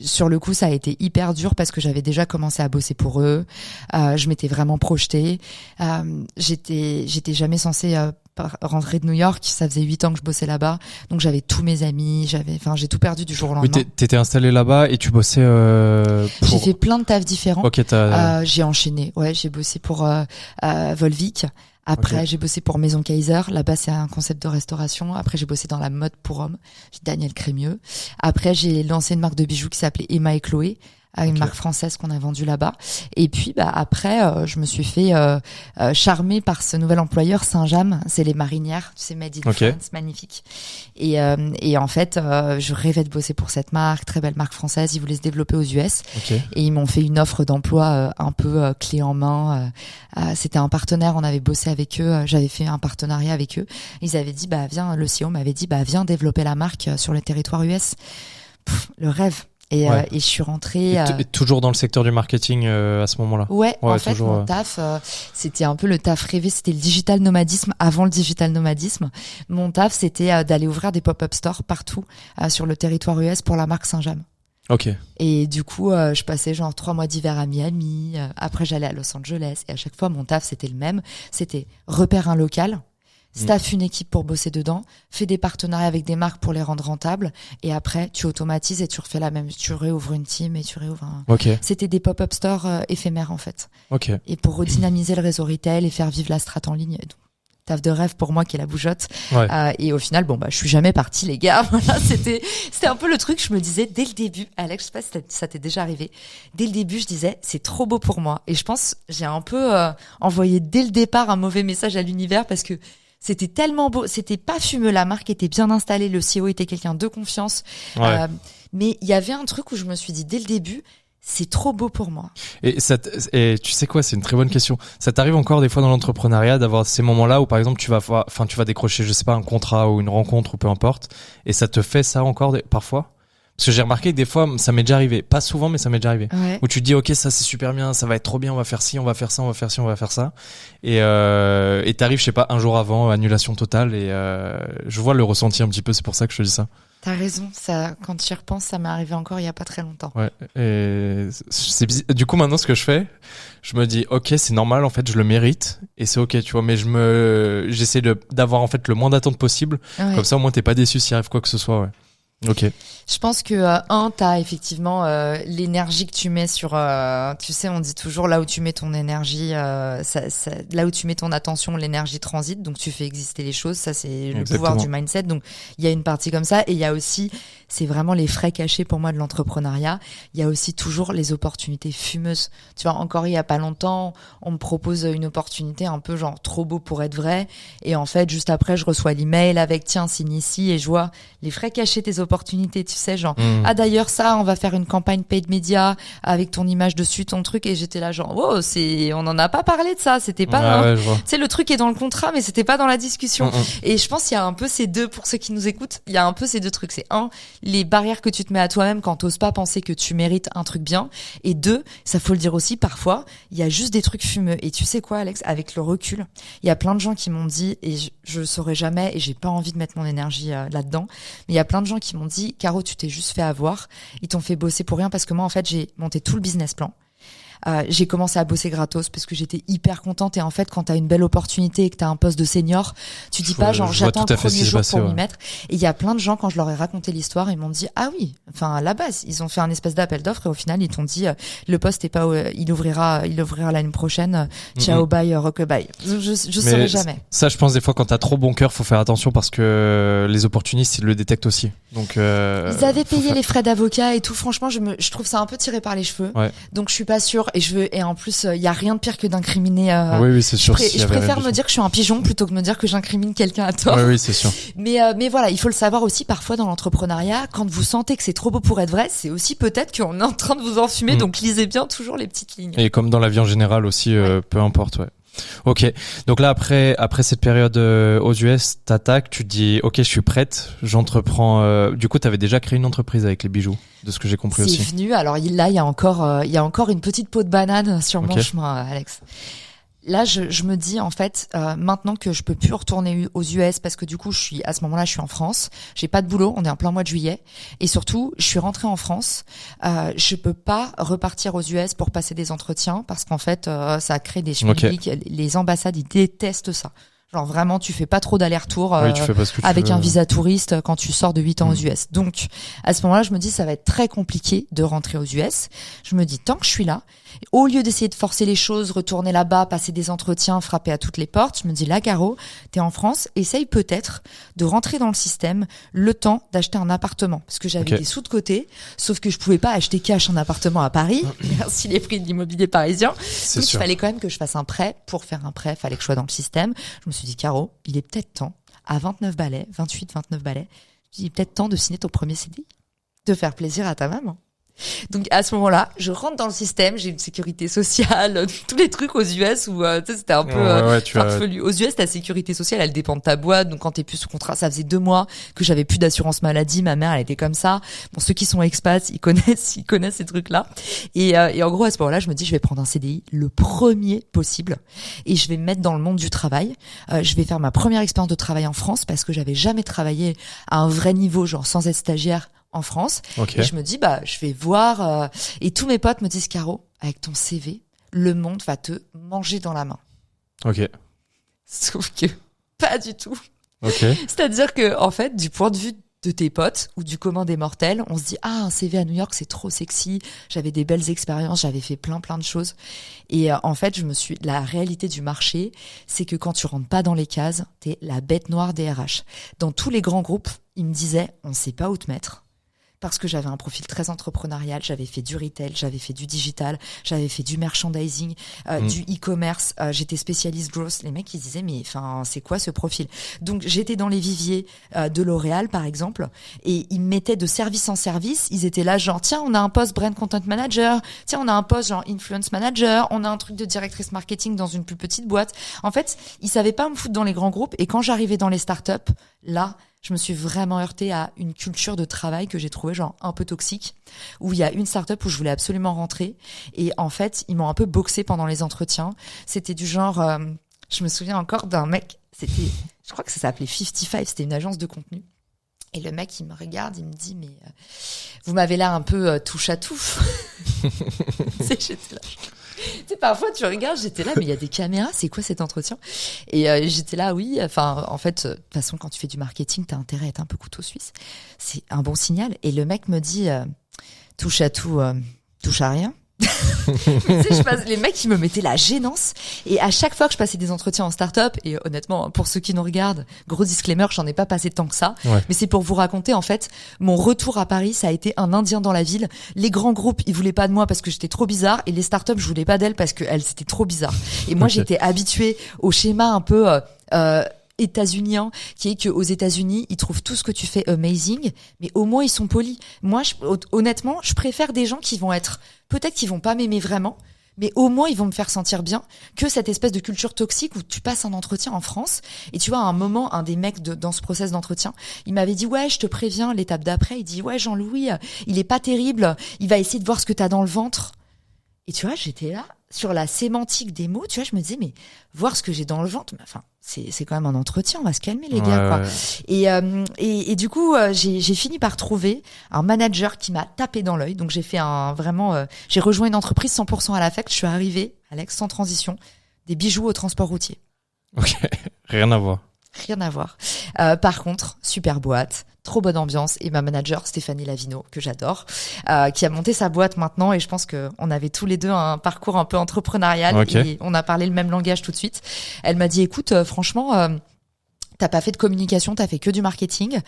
Sur le coup, ça a été hyper dur parce que j'avais déjà commencé à bosser pour eux. Je m'étais vraiment projetée. J'étais jamais censée rentrer de New York. Ça faisait 8 ans que je bossais là-bas. Donc j'avais tous mes amis. J'ai tout perdu du jour au lendemain. Oui, t'étais installée là-bas et tu bossais J'ai fait plein de tafs différents. Ok, j'ai enchaîné. Ouais, j'ai bossé pour Volvic. Après, j'ai bossé pour Maison Kaiser. Là-bas, c'est un concept de restauration. Après, j'ai bossé dans la mode pour hommes. J'ai Daniel Crémieux. Après, j'ai lancé une marque de bijoux qui s'appelait Emma et Chloé, une marque française qu'on a vendue là-bas. Et puis, après, je me suis fait charmer par ce nouvel employeur, Saint-James. C'est les marinières, tu sais, Made in France, magnifique. Et en fait, je rêvais de bosser pour cette marque, très belle marque française. Ils voulaient se développer aux US. Et ils m'ont fait une offre d'emploi un peu clé en main. C'était un partenaire, on avait bossé avec eux. J'avais fait un partenariat avec eux. Ils avaient dit, viens, le CEO m'avait dit, viens développer la marque sur le territoire US. Le rêve. Et je suis rentrée. Et toujours dans le secteur du marketing à ce moment-là. Ouais, en fait, toujours, mon taf, c'était un peu le taf rêvé. C'était le digital nomadisme avant le digital nomadisme. Mon taf, c'était d'aller ouvrir des pop-up stores partout sur le territoire US pour la marque Saint-James. Ok. Et du coup, je passais genre 3 mois d'hiver à Miami. Après, j'allais à Los Angeles. Et à chaque fois, mon taf, c'était le même. C'était repère un local, staff une équipe pour bosser dedans, fais des partenariats avec des marques pour les rendre rentables, et après tu automatises et tu refais la même, tu réouvres une team et tu réouvres un... C'était des pop-up stores éphémères en fait. Et pour redynamiser le réseau retail et faire vivre la strat en ligne. Donc, taf de rêve pour moi qui est la bougeotte. Et au final, je suis jamais partie, les gars. Voilà, c'était un peu le truc. Je me disais dès le début, Alex, je sais pas si ça t'est déjà arrivé. Dès le début, je disais c'est trop beau pour moi. Et je pense j'ai un peu envoyé dès le départ un mauvais message à l'univers, parce que c'était tellement beau, c'était pas fumeux, la marque était bien installée, le CEO était quelqu'un de confiance. Mais il y avait un truc où je me suis dit dès le début, c'est trop beau pour moi. Et tu sais quoi, c'est une très bonne question. Ça t'arrive encore des fois dans l'entrepreneuriat d'avoir ces moments-là où par exemple tu vas décrocher, je sais pas, un contrat ou une rencontre ou peu importe, et ça te fait ça encore parfois? Parce que j'ai remarqué que des fois, ça m'est déjà arrivé. Pas souvent, mais ça m'est déjà arrivé. Ouais. Où tu te dis, ok, ça c'est super bien, ça va être trop bien, on va faire ci, on va faire ça, on va faire ci, on va faire ça. Et t'arrives, je sais pas, un jour avant, annulation totale. Et je vois le ressenti un petit peu, c'est pour ça que je te dis ça. T'as raison, ça, quand tu y repenses, ça m'est arrivé encore il y a pas très longtemps. Ouais. Et du coup, maintenant, ce que je fais, je me dis, ok, c'est normal, en fait, je le mérite. Et c'est ok, tu vois, mais j'essaie d'avoir, en fait, le moins d'attente possible. Ouais. Comme ça, au moins, t'es pas déçu s'il arrive quoi que ce soit, ouais. Ok. Je pense que t'as effectivement l'énergie que tu mets sur tu sais, on dit toujours là où tu mets ton énergie là où tu mets ton attention, l'énergie transite, donc tu fais exister les choses, ça c'est le pouvoir du mindset. Donc il y a une partie comme ça, et il y a aussi, c'est vraiment les frais cachés pour moi de l'entrepreneuriat, il y a aussi toujours les opportunités fumeuses. Tu vois, encore il y a pas longtemps, on me propose une opportunité un peu genre trop beau pour être vrai, et en fait juste après je reçois l'email avec tiens, signe ici, et je vois les frais cachés des opportunités, tu sais, genre ah d'ailleurs ça, on va faire une campagne paid media avec ton image dessus, ton truc, et j'étais là genre wow, on en a pas parlé de ça, c'était pas tu sais, le truc est dans le contrat mais c'était pas dans la discussion. Et je pense qu'il y a un peu ces deux, pour ceux qui nous écoutent, il y a un peu ces deux trucs, c'est un, les barrières que tu te mets à toi-même quand t'oses pas penser que tu mérites un truc bien, et deux, ça faut le dire aussi, parfois il y a juste des trucs fumeux. Et tu sais quoi, Alex, avec le recul, il y a plein de gens qui m'ont dit, et je saurais jamais, et j'ai pas envie de mettre mon énergie là-dedans, mais il y a plein de gens qui m'ont dit, Caro, tu t'es juste fait avoir, ils t'ont fait bosser pour rien, parce que moi en fait j'ai monté tout le business plan. J'ai commencé à bosser gratos parce que j'étais hyper contente, et en fait quand t'as une belle opportunité et que t'as un poste de senior, tu dis pas genre j'attends le premier jour pour m'y mettre. Et il y a plein de gens, quand je leur ai raconté l'histoire, ils m'ont dit ah oui, enfin à la base ils ont fait un espèce d'appel d'offres et au final ils t'ont dit le poste est pas il ouvrira l'année prochaine, ciao bye rockabye. Je saurais jamais. Ça je pense des fois quand t'as trop bon cœur faut faire attention, parce que les opportunistes ils le détectent aussi. Donc ils avaient payé les frais d'avocat et tout, franchement je trouve ça un peu tiré par les cheveux. Ouais. Donc je suis pas sûre. Et en plus, il y a rien de pire que d'incriminer. Oui, c'est sûr. Je préfère me dire que je suis un pigeon plutôt que me dire que j'incrimine quelqu'un à tort. Oui, c'est sûr. Mais voilà, il faut le savoir aussi, parfois dans l'entrepreneuriat, quand vous sentez que c'est trop beau pour être vrai, c'est aussi peut-être qu'on est en train de vous enfumer. Donc lisez bien toujours les petites lignes. Et comme dans la vie en général aussi, peu importe, ouais. Ok, donc là après cette période aux US, t'attaques, tu te dis ok, je suis prête, j'entreprends. Du coup, t'avais déjà créé une entreprise avec les bijoux, de ce que j'ai compris aussi. C'est venu. Alors là, il y a encore une petite peau de banane sur mon chemin, Alex. Là, je me dis en fait, maintenant que je peux plus retourner aux US, parce que du coup, à ce moment-là, je suis en France, j'ai pas de boulot, on est en plein mois de juillet, et surtout, je suis rentrée en France, je peux pas repartir aux US pour passer des entretiens, parce qu'en fait, ça crée des schmilblick. Les ambassades, ils détestent ça. Genre vraiment, tu fais pas trop d'aller-retour avec un visa touriste quand tu sors de 8 ans aux US. Donc, à ce moment-là, je me dis, ça va être très compliqué de rentrer aux US. Je me dis, tant que je suis là, au lieu d'essayer de forcer les choses, retourner là-bas, passer des entretiens, frapper à toutes les portes, je me dis, là, Caro, t'es en France, essaye peut-être de rentrer dans le système le temps d'acheter un appartement. Parce que j'avais des sous de côté, sauf que je pouvais pas acheter cash un appartement à Paris. Merci les prix de l'immobilier parisien. Donc, il fallait quand même que je fasse un prêt. Pour faire un prêt, il fallait que je sois dans le système. Je me suis dit, Caro, il est peut-être temps, à 29 balais, 28, 29 balais, il est peut-être temps de signer ton premier CDI, de faire plaisir à ta maman. Donc à ce moment-là, je rentre dans le système, j'ai une sécurité sociale, tous les trucs aux US où tu sais, c'était un peu farfelu. Aux US, ta sécurité sociale, elle dépend de ta boîte. Donc quand t'es plus sous contrat, ça faisait 2 mois que j'avais plus d'assurance maladie. Ma mère, elle était comme ça. Bon, ceux qui sont expats, ils connaissent ces trucs-là. Et en gros, à ce moment-là, je me dis, je vais prendre un CDI le premier possible et je vais me mettre dans le monde du travail. Je vais faire ma première expérience de travail en France, parce que j'avais jamais travaillé à un vrai niveau, genre sans être stagiaire en France. Et je me dis, je vais voir, et tous mes potes me disent, Caro, avec ton CV, le monde va te manger dans la main. Ok. Sauf que pas du tout. C'est-à-dire que, en fait, du point de vue de tes potes ou du commun des mortels, on se dit, un CV à New York, c'est trop sexy. J'avais des belles expériences, j'avais fait plein de choses. Et en fait, la réalité du marché, c'est que quand tu rentres pas dans les cases, t'es la bête noire des RH. Dans tous les grands groupes, ils me disaient, on sait pas où te mettre. Parce que j'avais un profil très entrepreneurial, j'avais fait du retail, j'avais fait du digital, j'avais fait du merchandising, du e-commerce, j'étais spécialiste growth. Les mecs, ils disaient, mais enfin, c'est quoi ce profil? Donc, j'étais dans les viviers de L'Oréal, par exemple, et ils me mettaient de service en service. Ils étaient là, genre, tiens, on a un poste brand content manager, tiens, on a un poste genre influence manager, on a un truc de directrice marketing dans une plus petite boîte. En fait, ils savaient pas me foutre dans les grands groupes, et quand j'arrivais dans les startups, là, je me suis vraiment heurtée à une culture de travail que j'ai trouvée genre un peu toxique, où il y a une start-up où je voulais absolument rentrer et en fait ils m'ont un peu boxé pendant les entretiens. C'était du genre, je me souviens encore d'un mec, je crois que ça s'appelait 55, c'était une agence de contenu. Et le mec, il me regarde, il me dit, mais vous m'avez l'air un peu touche à tout. J'étais là. Tu sais, parfois tu regardes, j'étais là, mais il y a des caméras, c'est quoi cet entretien? Et j'étais là, oui, enfin, en fait, de toute façon, quand tu fais du marketing, t'as intérêt à être un peu couteau suisse. C'est un bon signal. Et le mec me dit, touche à tout, touche à rien. Tu sais, les mecs, ils me mettaient la gênance. Et à chaque fois que je passais des entretiens en start-up, et honnêtement, pour ceux qui nous regardent, gros disclaimer, j'en ai pas passé tant que ça. Ouais. Mais c'est pour vous raconter, en fait, mon retour à Paris, ça a été un Indien dans la ville. Les grands groupes, ils voulaient pas de moi parce que j'étais trop bizarre. Et les start-up, je voulais pas d'elles parce qu'elles, c'était trop bizarre. Et moi, j'étais habituée au schéma un peu, états-unien, qui est qu'aux États-Unis, ils trouvent tout ce que tu fais amazing, mais au moins ils sont polis. Moi, honnêtement, je préfère des gens qui vont être, peut-être qu'ils vont pas m'aimer vraiment, mais au moins ils vont me faire sentir bien, que cette espèce de culture toxique où tu passes un entretien en France et tu vois, à un moment, un des mecs dans ce process d'entretien, il m'avait dit, ouais, je te préviens, l'étape d'après, il dit, ouais, Jean-Louis, il est pas terrible, il va essayer de voir ce que t'as dans le ventre. Et tu vois, j'étais là, sur la sémantique des mots, tu vois, je me disais, mais voir ce que j'ai dans le ventre, enfin, c'est quand même un entretien, on va se calmer les gars, quoi. Et du coup, j'ai fini par trouver un manager qui m'a tapé dans l'œil. Donc j'ai fait j'ai rejoint une entreprise 100% à l'affect. Je suis arrivée, Alex, sans transition, des bijoux au transport routier. Ok, rien à voir. Rien à voir. Par contre, super boîte, trop bonne ambiance, et ma manager Stéphanie Lavino, que j'adore, qui a monté sa boîte maintenant, et je pense que on avait tous les deux un parcours un peu entrepreneurial, et on a parlé le même langage tout de suite. Elle m'a dit, écoute, franchement, t'as pas fait de communication, t'as fait que du marketing.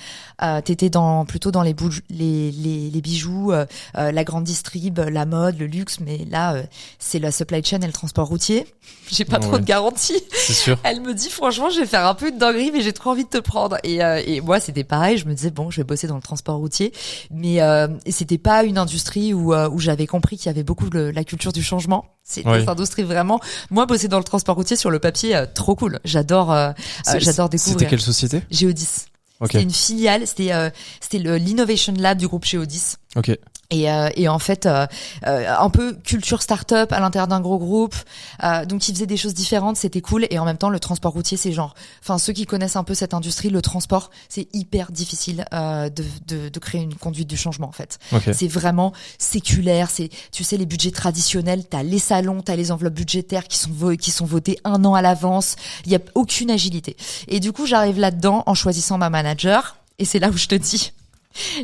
T'étais plutôt dans les bijoux, la grande distrib, la mode, le luxe, mais là, c'est la supply chain et le transport routier. J'ai pas trop de garanties. C'est sûr. Elle me dit, franchement, je vais faire un peu de dinguerie, mais j'ai trop envie de te prendre. Et moi, c'était pareil. Je me disais, bon, je vais bosser dans le transport routier, mais c'était pas une industrie où j'avais compris qu'il y avait beaucoup de la culture du changement. C'est une industrie vraiment. Moi, bosser dans le transport routier sur le papier, trop cool. J'adore découvrir. C'était quelle société? Géodis. Okay. C'était une filiale. C'était l'Innovation Lab du groupe Géodis. Ok. Et en fait, un peu culture start-up à l'intérieur d'un gros groupe. Donc, ils faisaient des choses différentes, c'était cool. Et en même temps, le transport routier, c'est genre, enfin, ceux qui connaissent un peu cette industrie, le transport, c'est hyper difficile de créer une conduite du changement, en fait. Okay. C'est vraiment séculaire. Tu sais, les budgets traditionnels, t'as les salons, t'as les enveloppes budgétaires qui sont votées 1 an à l'avance. Il y a aucune agilité. Et du coup, j'arrive là-dedans en choisissant ma manager. Et c'est là où je te dis,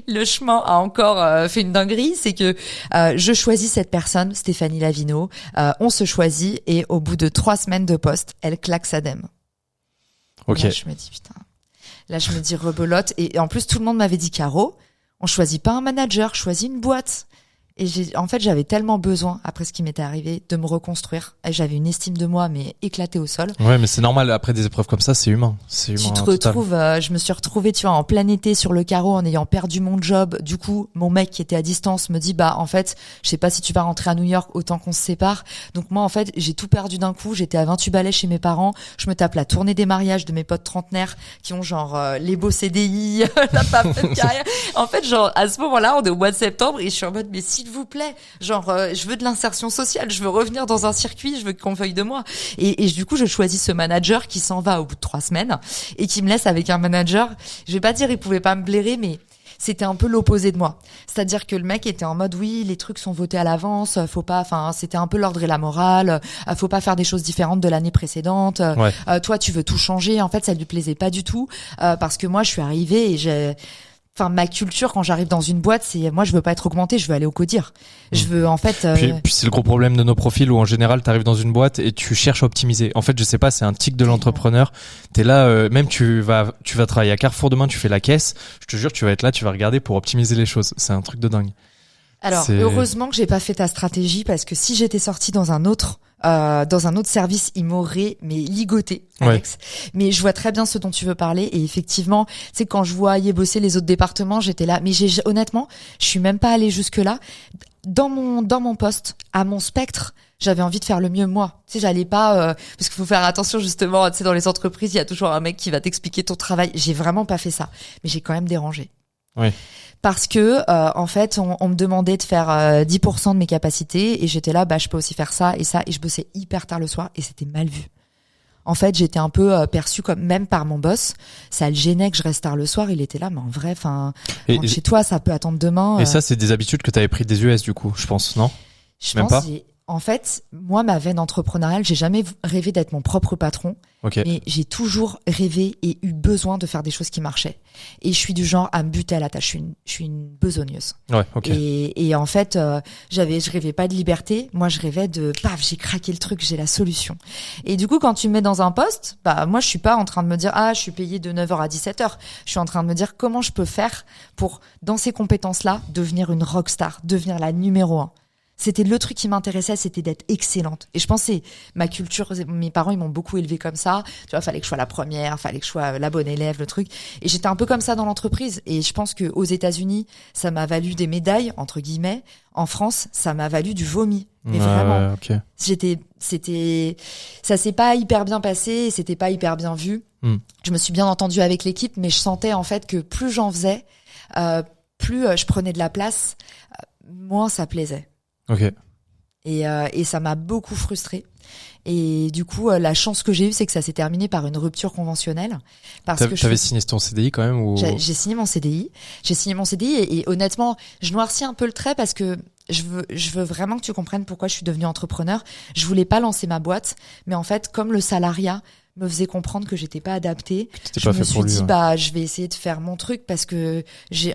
le chemin a encore fait une dinguerie, c'est que je choisis cette personne, Stéphanie Lavino, on se choisit et au bout de 3 semaines de poste, elle claque sa dème. Ok. Là, je me dis putain. Là, je me dis rebelote. Et en plus, tout le monde m'avait dit, Caro, on choisit pas un manager, choisis une boîte. Et en fait, j'avais tellement besoin, après ce qui m'était arrivé, de me reconstruire. Et j'avais une estime de moi, mais éclatée au sol. Ouais, mais c'est normal. Après des épreuves comme ça, c'est humain. C'est humain. Tu te retrouves, je me suis retrouvée, tu vois, en plein été sur le carreau en ayant perdu mon job. Du coup, mon mec qui était à distance me dit, bah, en fait, je sais pas si tu vas rentrer à New York, autant qu'on se sépare. Donc moi, en fait, j'ai tout perdu d'un coup. J'étais à 28 balais chez mes parents. Je me tape la tournée des mariages de mes potes trentenaires qui ont genre les beaux CDI, la pas de carrière. En fait, genre, à ce moment-là, on est au mois de septembre et je suis en mode, mais s'il vous plaît, genre, je veux de l'insertion sociale, je veux revenir dans un circuit, je veux qu'on veuille de moi. Et du coup, je choisis ce manager qui s'en va au bout de 3 semaines et qui me laisse avec un manager. Je vais pas dire il pouvait pas me blairer, mais c'était un peu l'opposé de moi. C'est-à-dire que le mec était en mode, oui, les trucs sont votés à l'avance, faut pas, enfin, c'était un peu l'ordre et la morale, faut pas faire des choses différentes de l'année précédente. Ouais. Toi, tu veux tout changer. En fait, ça lui plaisait pas du tout, parce que moi, je suis arrivée et ma culture quand j'arrive dans une boîte, c'est moi je veux pas être augmentée, je veux aller au codir. Je veux en fait. Puis c'est le gros problème de nos profils où en général t'arrives dans une boîte et tu cherches à optimiser. En fait, je sais pas, c'est un tic de l'entrepreneur. T'es là, même tu vas travailler à Carrefour demain, tu fais la caisse. Je te jure, tu vas être là, tu vas regarder pour optimiser les choses. C'est un truc de dingue. Alors, heureusement que j'ai pas fait ta stratégie, parce que si j'étais sortie dans un autre service, il m'aurait ligoté, Alex. Ouais. Mais je vois très bien ce dont tu veux parler, et effectivement, c'est quand je voyais bosser les autres départements, j'étais là. Mais honnêtement, je suis même pas allée jusque là. Dans mon poste, à mon spectre, j'avais envie de faire le mieux moi. Tu sais, j'allais pas parce qu'il faut faire attention justement. Tu sais, dans les entreprises, il y a toujours un mec qui va t'expliquer ton travail. J'ai vraiment pas fait ça, mais j'ai quand même dérangé. Oui. Parce que en fait on me demandait de faire 10% de mes capacités, et j'étais là, je peux aussi faire ça, et je bossais hyper tard le soir, et c'était mal vu. En fait, j'étais un peu perçue comme, même par mon boss, ça le gênait que je reste tard le soir. Il était là, mais en vrai, chez toi, ça peut attendre demain. Et ça, c'est des habitudes que tu avais pris des US du coup, je pense, non? Même pas. En fait, moi, ma veine entrepreneuriale, j'ai jamais rêvé d'être mon propre patron, mais j'ai toujours rêvé et eu besoin de faire des choses qui marchaient. Et je suis du genre à me buter à la tâche. Je suis une besogneuse. Ouais, ok. Et en fait, je rêvais pas de liberté. Moi, je rêvais de, j'ai craqué le truc, j'ai la solution. Et du coup, quand tu me mets dans un poste, moi, je suis pas en train de me dire, je suis payé de 9h à 17h. Je suis en train de me dire comment je peux faire pour, dans ces compétences-là, devenir une rockstar, devenir la numéro 1. C'était le truc qui m'intéressait, c'était d'être excellente. Et je pensais, ma culture, mes parents, ils m'ont beaucoup élevée comme ça. Tu vois, fallait que je sois la première, fallait que je sois la bonne élève, le truc. Et j'étais un peu comme ça dans l'entreprise. Et je pense que aux États-Unis, ça m'a valu des médailles, entre guillemets. En France, ça m'a valu du vomi. Mais vraiment, ça s'est pas hyper bien passé, c'était pas hyper bien vu. Je me suis bien entendue avec l'équipe, mais je sentais en fait que plus j'en faisais, plus je prenais de la place, moins ça plaisait. Ok. Et ça m'a beaucoup frustrée. Et du coup, la chance que j'ai eue, c'est que ça s'est terminé par une rupture conventionnelle. T'avais signé ton CDI quand même, ou... J'ai signé mon CDI. Et honnêtement, je noircis un peu le trait, parce que je veux vraiment que tu comprennes pourquoi je suis devenue entrepreneur. Je voulais pas lancer ma boîte, mais en fait, comme le salariat me faisait comprendre que j'étais pas adaptée, je me suis dit je vais essayer de faire mon truc, parce que j'ai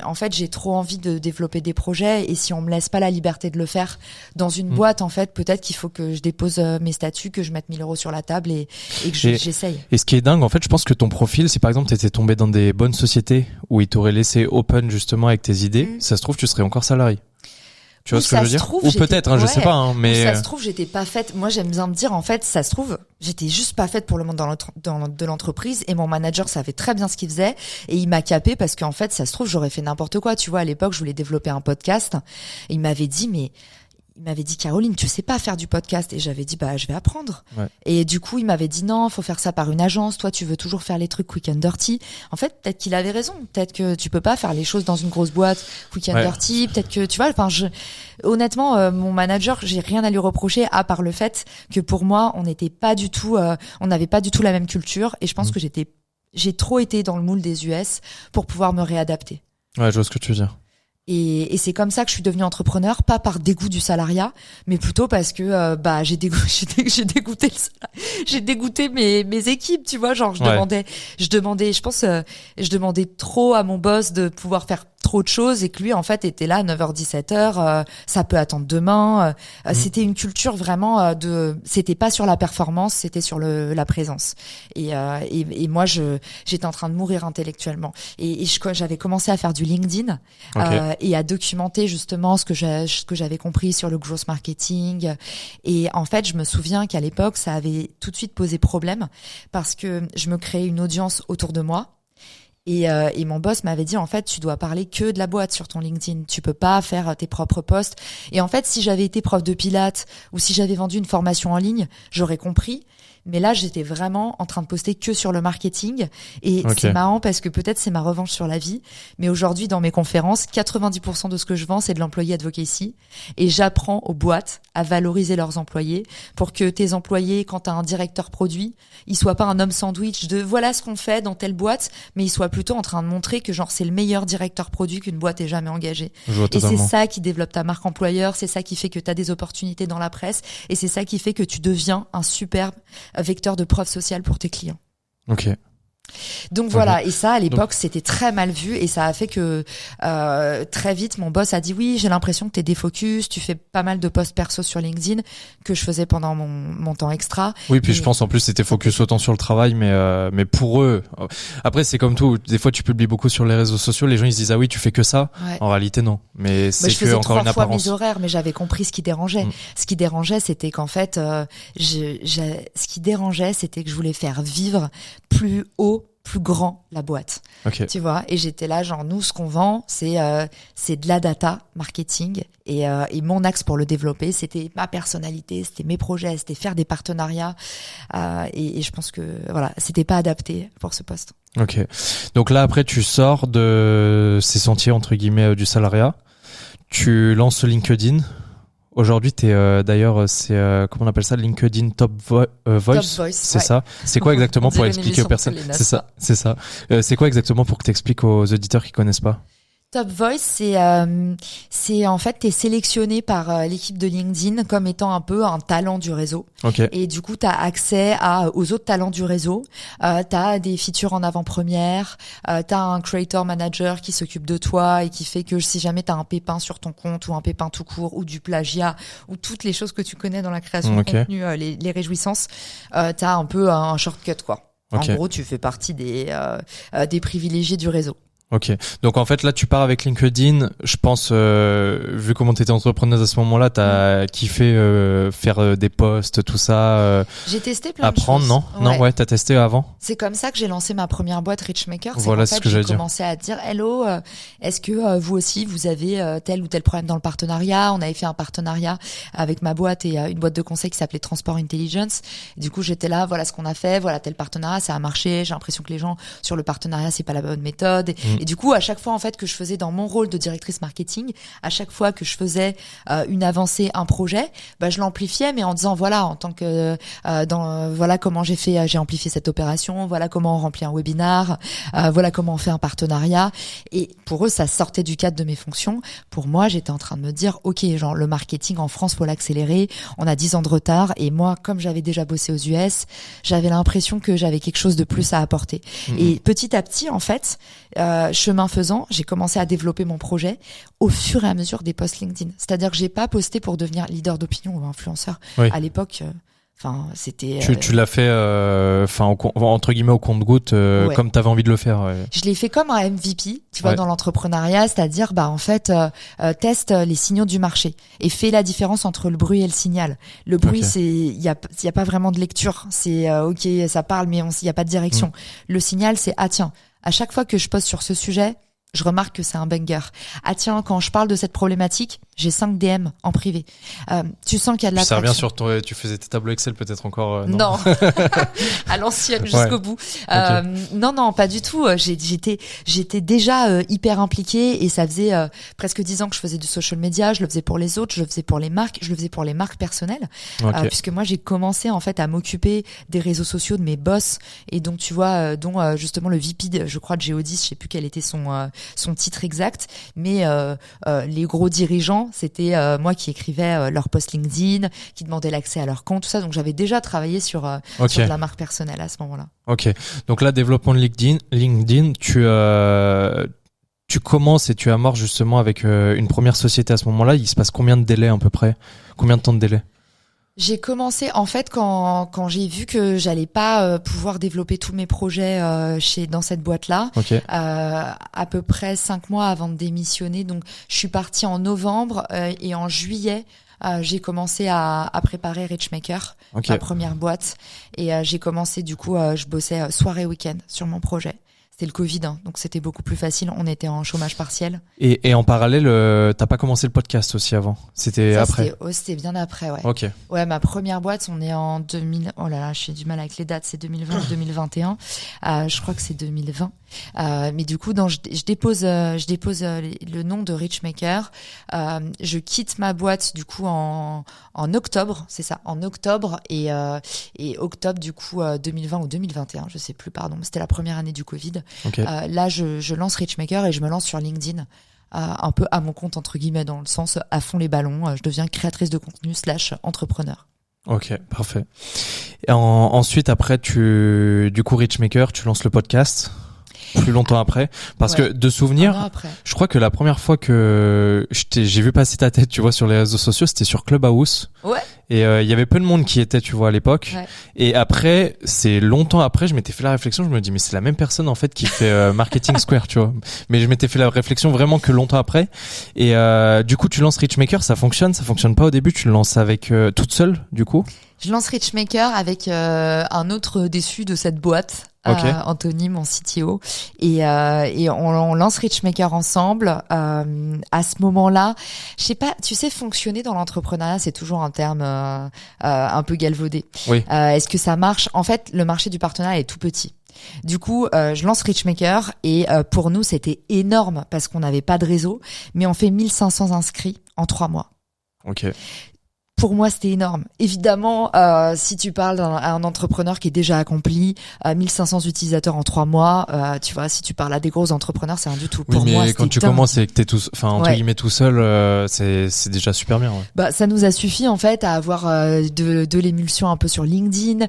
trop envie de développer des projets, et si on me laisse pas la liberté de le faire dans une boîte, en fait, peut-être qu'il faut que je dépose mes statuts, que je mette 1 000 € sur la table, et que j'essaye. Et ce qui est dingue, en fait, je pense que ton profil, si par exemple t'étais tombé dans des bonnes sociétés où ils t'auraient laissé open justement avec tes idées, ça se trouve tu serais encore salarié. Tu vois ce que je veux dire? Ou peut-être, je sais pas, mais... Ça se trouve, j'étais pas faite. Moi, j'aime bien me dire, en fait, ça se trouve, j'étais juste pas faite pour le monde de l'entreprise, et mon manager savait très bien ce qu'il faisait, et il m'a capé, parce qu'en fait, ça se trouve, j'aurais fait n'importe quoi. Tu vois, à l'époque, je voulais développer un podcast, et il m'avait dit, Caroline, tu sais pas faire du podcast. Et j'avais dit, je vais apprendre. Ouais. Et du coup, il m'avait dit, non, faut faire ça par une agence. Toi, tu veux toujours faire les trucs quick and dirty. En fait, peut-être qu'il avait raison. Peut-être que tu peux pas faire les choses dans une grosse boîte quick and dirty. Peut-être que, tu vois, honnêtement, mon manager, j'ai rien à lui reprocher, à part le fait que pour moi, on n'avait pas du tout la même culture. Et je pense que j'ai trop été dans le moule des US pour pouvoir me réadapter. Ouais, je vois ce que tu veux dire. Et c'est comme ça que je suis devenue entrepreneur, pas par dégoût du salariat, mais plutôt parce que j'ai dégoûté mes équipes, tu vois, genre je demandais trop à mon boss de pouvoir faire trop de choses, et que lui en fait était là 9h 17h, ça peut attendre demain. C'était une culture vraiment c'était pas sur la performance, c'était sur la présence. Et moi j'étais en train de mourir intellectuellement, et j'avais commencé à faire du LinkedIn. Et à documenter justement ce que j'avais compris sur le growth marketing. Et en fait, je me souviens qu'à l'époque, ça avait tout de suite posé problème, parce que je me créais une audience autour de moi. Et mon boss m'avait dit, en fait, tu dois parler que de la boîte sur ton LinkedIn. Tu peux pas faire tes propres posts. Et en fait, si j'avais été prof de pilates, ou si j'avais vendu une formation en ligne, j'aurais compris. Mais là, j'étais vraiment en train de poster que sur le marketing. Et c'est marrant, parce que peut-être c'est ma revanche sur la vie. Mais aujourd'hui, dans mes conférences, 90% de ce que je vends, c'est de l'employé advocacy. Et j'apprends aux boîtes à valoriser leurs employés, pour que tes employés, quand tu as un directeur produit, il soit pas un homme sandwich de voilà ce qu'on fait dans telle boîte, mais il soit plutôt en train de montrer que genre c'est le meilleur directeur produit qu'une boîte ait jamais engagé. Et c'est ça qui développe ta marque employeur, c'est ça qui fait que tu as des opportunités dans la presse, et c'est ça qui fait que tu deviens un superbe vecteur de preuve sociale pour tes clients. Ok. Donc voilà, et ça à l'époque c'était très mal vu et ça a fait que très vite mon boss a dit oui, j'ai l'impression que t'es défocus, tu fais pas mal de posts perso sur LinkedIn que je faisais pendant mon temps extra. Oui, puis je pense en plus c'était focus autant sur le travail, mais pour eux, après c'est comme tout, des fois tu publies beaucoup sur les réseaux sociaux, les gens ils se disent ah oui tu fais que ça, en réalité non, mais c'est je faisais que encore une 3 fois apparence. mes horaires, mais j'avais compris ce qui dérangeait. Ce qui dérangeait c'était qu'en fait, ce qui dérangeait c'était que je voulais faire vivre plus haut, plus grand la boîte. Tu vois, et j'étais là genre nous ce qu'on vend c'est de la data marketing et mon axe pour le développer c'était ma personnalité, c'était mes projets, c'était faire des partenariats et je pense que voilà, c'était pas adapté pour ce poste. OK. Donc là après tu sors de ces sentiers entre guillemets du salariat. Tu lances LinkedIn. Aujourd'hui, d'ailleurs, c'est comment on appelle ça, LinkedIn Top Voice. Top Voice, c'est ça. C'est quoi exactement pour expliquer aux personnes? C'est ça. C'est quoi exactement pour que t'expliques aux auditeurs qui connaissent pas? Top Voice, c'est en fait t'es sélectionné par l'équipe de LinkedIn comme étant un peu un talent du réseau. Et du coup t'as accès aux autres talents du réseau. T'as des features en avant-première. T'as un creator manager qui s'occupe de toi et qui fait que si jamais t'as un pépin sur ton compte ou un pépin tout court ou du plagiat ou toutes les choses que tu connais dans la création de contenu, les réjouissances, t'as un peu un shortcut quoi. En gros, tu fais partie des privilégiés du réseau. Ok, donc en fait là tu pars avec LinkedIn, je pense vu comment t'étais entrepreneuse à ce moment-là, t'as kiffé faire des posts, tout ça. J'ai testé plein apprendre, de choses. Non, t'as testé avant. C'est comme ça que j'ai lancé ma première boîte Richmaker. Voilà, c'est ce que j'allais dire. J'ai commencé à dire hello, est-ce que vous aussi vous avez tel ou tel problème dans le partenariat? On avait fait un partenariat avec ma boîte et une boîte de conseil qui s'appelait Transport Intelligence. Et du coup j'étais là, voilà ce qu'on a fait, voilà tel partenariat, ça a marché. J'ai l'impression que les gens sur le partenariat c'est pas la bonne méthode. Et du coup, à chaque fois en fait que je faisais dans mon rôle de directrice marketing, à chaque fois que je faisais une avancée, un projet, je l'amplifiais, mais en disant voilà, en tant que voilà comment j'ai amplifié cette opération, voilà comment on remplit un webinar, voilà comment on fait un partenariat. Et pour eux, ça sortait du cadre de mes fonctions. Pour moi, j'étais en train de me dire ok, genre le marketing en France, faut l'accélérer. On a 10 ans de retard. Et moi, comme j'avais déjà bossé aux US, j'avais l'impression que j'avais quelque chose de plus à apporter. Et petit à petit, en fait. Chemin faisant, j'ai commencé à développer mon projet au fur et à mesure des posts LinkedIn. C'est-à-dire que j'ai pas posté pour devenir leader d'opinion ou influenceur. À l'époque, c'était. Tu l'as fait, entre guillemets au compte-gouttes, comme t'avais envie de le faire. Je l'ai fait comme un MVP, tu vois, dans l'entrepreneuriat, c'est-à-dire, en fait, teste les signaux du marché et fais la différence entre le bruit et le signal. Le bruit, il y a pas vraiment de lecture. C'est ok, ça parle, mais il y a pas de direction. Le signal, c'est tiens. À chaque fois que je poste sur ce sujet, je remarque que c'est un banger. Tiens, quand je parle de cette problématique, j'ai 5 DM en privé. Tu sens qu'il y a de l'attraction. Ça revient sur tu faisais tes tableaux Excel peut-être encore non. À l'ancienne jusqu'au bout. Non, pas du tout. J'étais déjà hyper impliquée et ça faisait presque 10 ans que je faisais du social media. Je le faisais pour les autres, je le faisais pour les marques, je le faisais pour les marques personnelles. Puisque moi j'ai commencé en fait à m'occuper des réseaux sociaux de mes boss et donc tu vois dont justement le VP je crois de Géodis, je sais plus quel était son titre exact, mais les gros dirigeants, c'était moi qui écrivais leur post LinkedIn, qui demandais l'accès à leur compte, tout ça. Donc j'avais déjà travaillé sur de la marque personnelle à ce moment-là. Ok. Donc là, développement de LinkedIn, tu commences et tu amorces justement avec une première société à ce moment-là. Il se passe combien de délai à peu près? Combien de temps de délai? J'ai commencé en fait quand j'ai vu que j'allais pas pouvoir développer tous mes projets dans cette boîte-là. À peu près 5 mois avant de démissionner. Donc je suis partie en novembre et en juillet j'ai commencé à préparer Richmaker, ma première boîte, et j'ai commencé du coup je bossais soirée week-end sur mon projet. C'était le Covid, donc c'était beaucoup plus facile. On était en chômage partiel. Et en parallèle, t'as pas commencé le podcast aussi avant? C'était après? C'était bien après, ouais. Ok. Ouais, ma première boîte, on est en 2000. Oh là là, j'ai du mal avec les dates. C'est 2020 ou 2021. Je crois que c'est 2020. Mais du coup, je dépose le nom de Richmaker. Je quitte ma boîte du coup en octobre, c'est ça, en octobre et octobre du coup 2020 ou 2021, je sais plus, pardon. C'était la première année du Covid. Là, je lance Richmaker et je me lance sur LinkedIn. Un peu à mon compte entre guillemets, dans le sens à fond les ballons. Je deviens créatrice de contenu / entrepreneur. Ok, parfait. Et ensuite, après, du coup, Richmaker, tu lances le podcast plus longtemps après, parce que de souvenir, je crois que la première fois que j'ai vu passer ta tête, tu vois, sur les réseaux sociaux, c'était sur Clubhouse. Ouais. Et il y avait peu de monde qui était, tu vois, à l'époque. Ouais. Et après, c'est longtemps après, je m'étais fait la réflexion, je me dis mais c'est la même personne en fait qui fait Marketing Square, tu vois. Mais je m'étais fait la réflexion vraiment que longtemps après. Et du coup, tu lances Richmaker, ça fonctionne pas au début, tu le lances avec toute seule, du coup. Je lance Richmaker avec un autre déçu de cette boîte. Okay. Anthony, mon CTO, et on lance Richmaker ensemble. À ce moment-là, je sais pas, tu sais, fonctionner dans l'entrepreneuriat, c'est toujours un terme un peu galvaudé. Oui. Est-ce que ça marche? En fait, le marché du partenariat est tout petit. Du coup, je lance Richmaker et pour nous, c'était énorme parce qu'on n'avait pas de réseau, mais on fait 1500 inscrits en 3 mois. Ok. Pour moi, c'était énorme. Évidemment, si tu parles d'un entrepreneur qui est déjà accompli, 1500 utilisateurs en 3 mois, tu vois, si tu parles à des gros entrepreneurs, c'est rien du tout. Oui, pour mais moi, quand tu dingue. commences et que t'es entre guillemets tout seul, c'est déjà super bien. Ouais. Bah, ça nous a suffi en fait à avoir de l'émulsion un peu sur LinkedIn,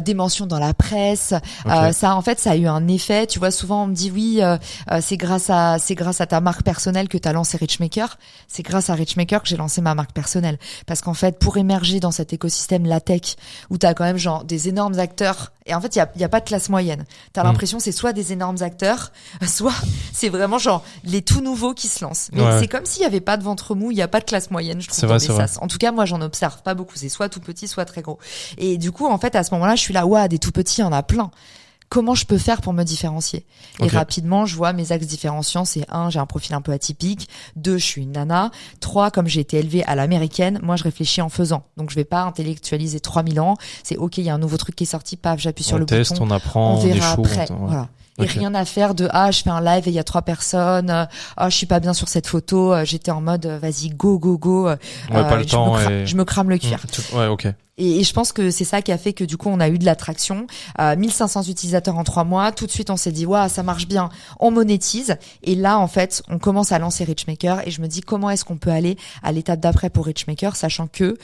des mentions dans la presse. Okay. Ça, en fait, ça a eu un effet. Tu vois, souvent on me dit oui, c'est grâce à ta marque personnelle que t'as lancé Richmaker. C'est grâce à Richmaker que j'ai lancé ma marque personnelle, parce qu'en fait, pour émerger dans cet écosystème la tech où t'as quand même genre des énormes acteurs, et en fait il y a pas de classe moyenne. T'as l'impression c'est soit des énormes acteurs, soit c'est vraiment genre les tout nouveaux qui se lancent. Mais c'est comme s'il y avait pas de ventre mou, il y a pas de classe moyenne, je trouve, dans les SaaS. En tout cas, moi j'en observe pas beaucoup, c'est soit tout petit, soit très gros. Et du coup, en fait, à ce moment-là, je suis là, ouah, des tout petits, il y en a plein. Comment je peux faire pour me différencier? Et rapidement, je vois mes axes différenciants. C'est 1, j'ai un profil un peu atypique. 2, je suis une nana. 3, comme j'ai été élevée à l'américaine, moi, je réfléchis en faisant. Donc, je vais pas intellectualiser 3000 ans. C'est OK, il y a un nouveau truc qui est sorti, paf, j'appuie sur le teste, bouton. On apprend, on verra échoue, après. Voilà. Et rien à faire de je fais un live et il y a 3 personnes, je suis pas bien sur cette photo, j'étais en mode vas-y go pas le temps je me crame le cuir. Ouais, OK. Et je pense que c'est ça qui a fait que du coup on a eu de l'attraction. 1500 utilisateurs en 3 mois. Tout de suite on s'est dit waouh, ça marche bien, on monétise. Et là en fait on commence à lancer Richmaker et je me dis comment est-ce qu'on peut aller à l'étape d'après pour Richmaker, sachant que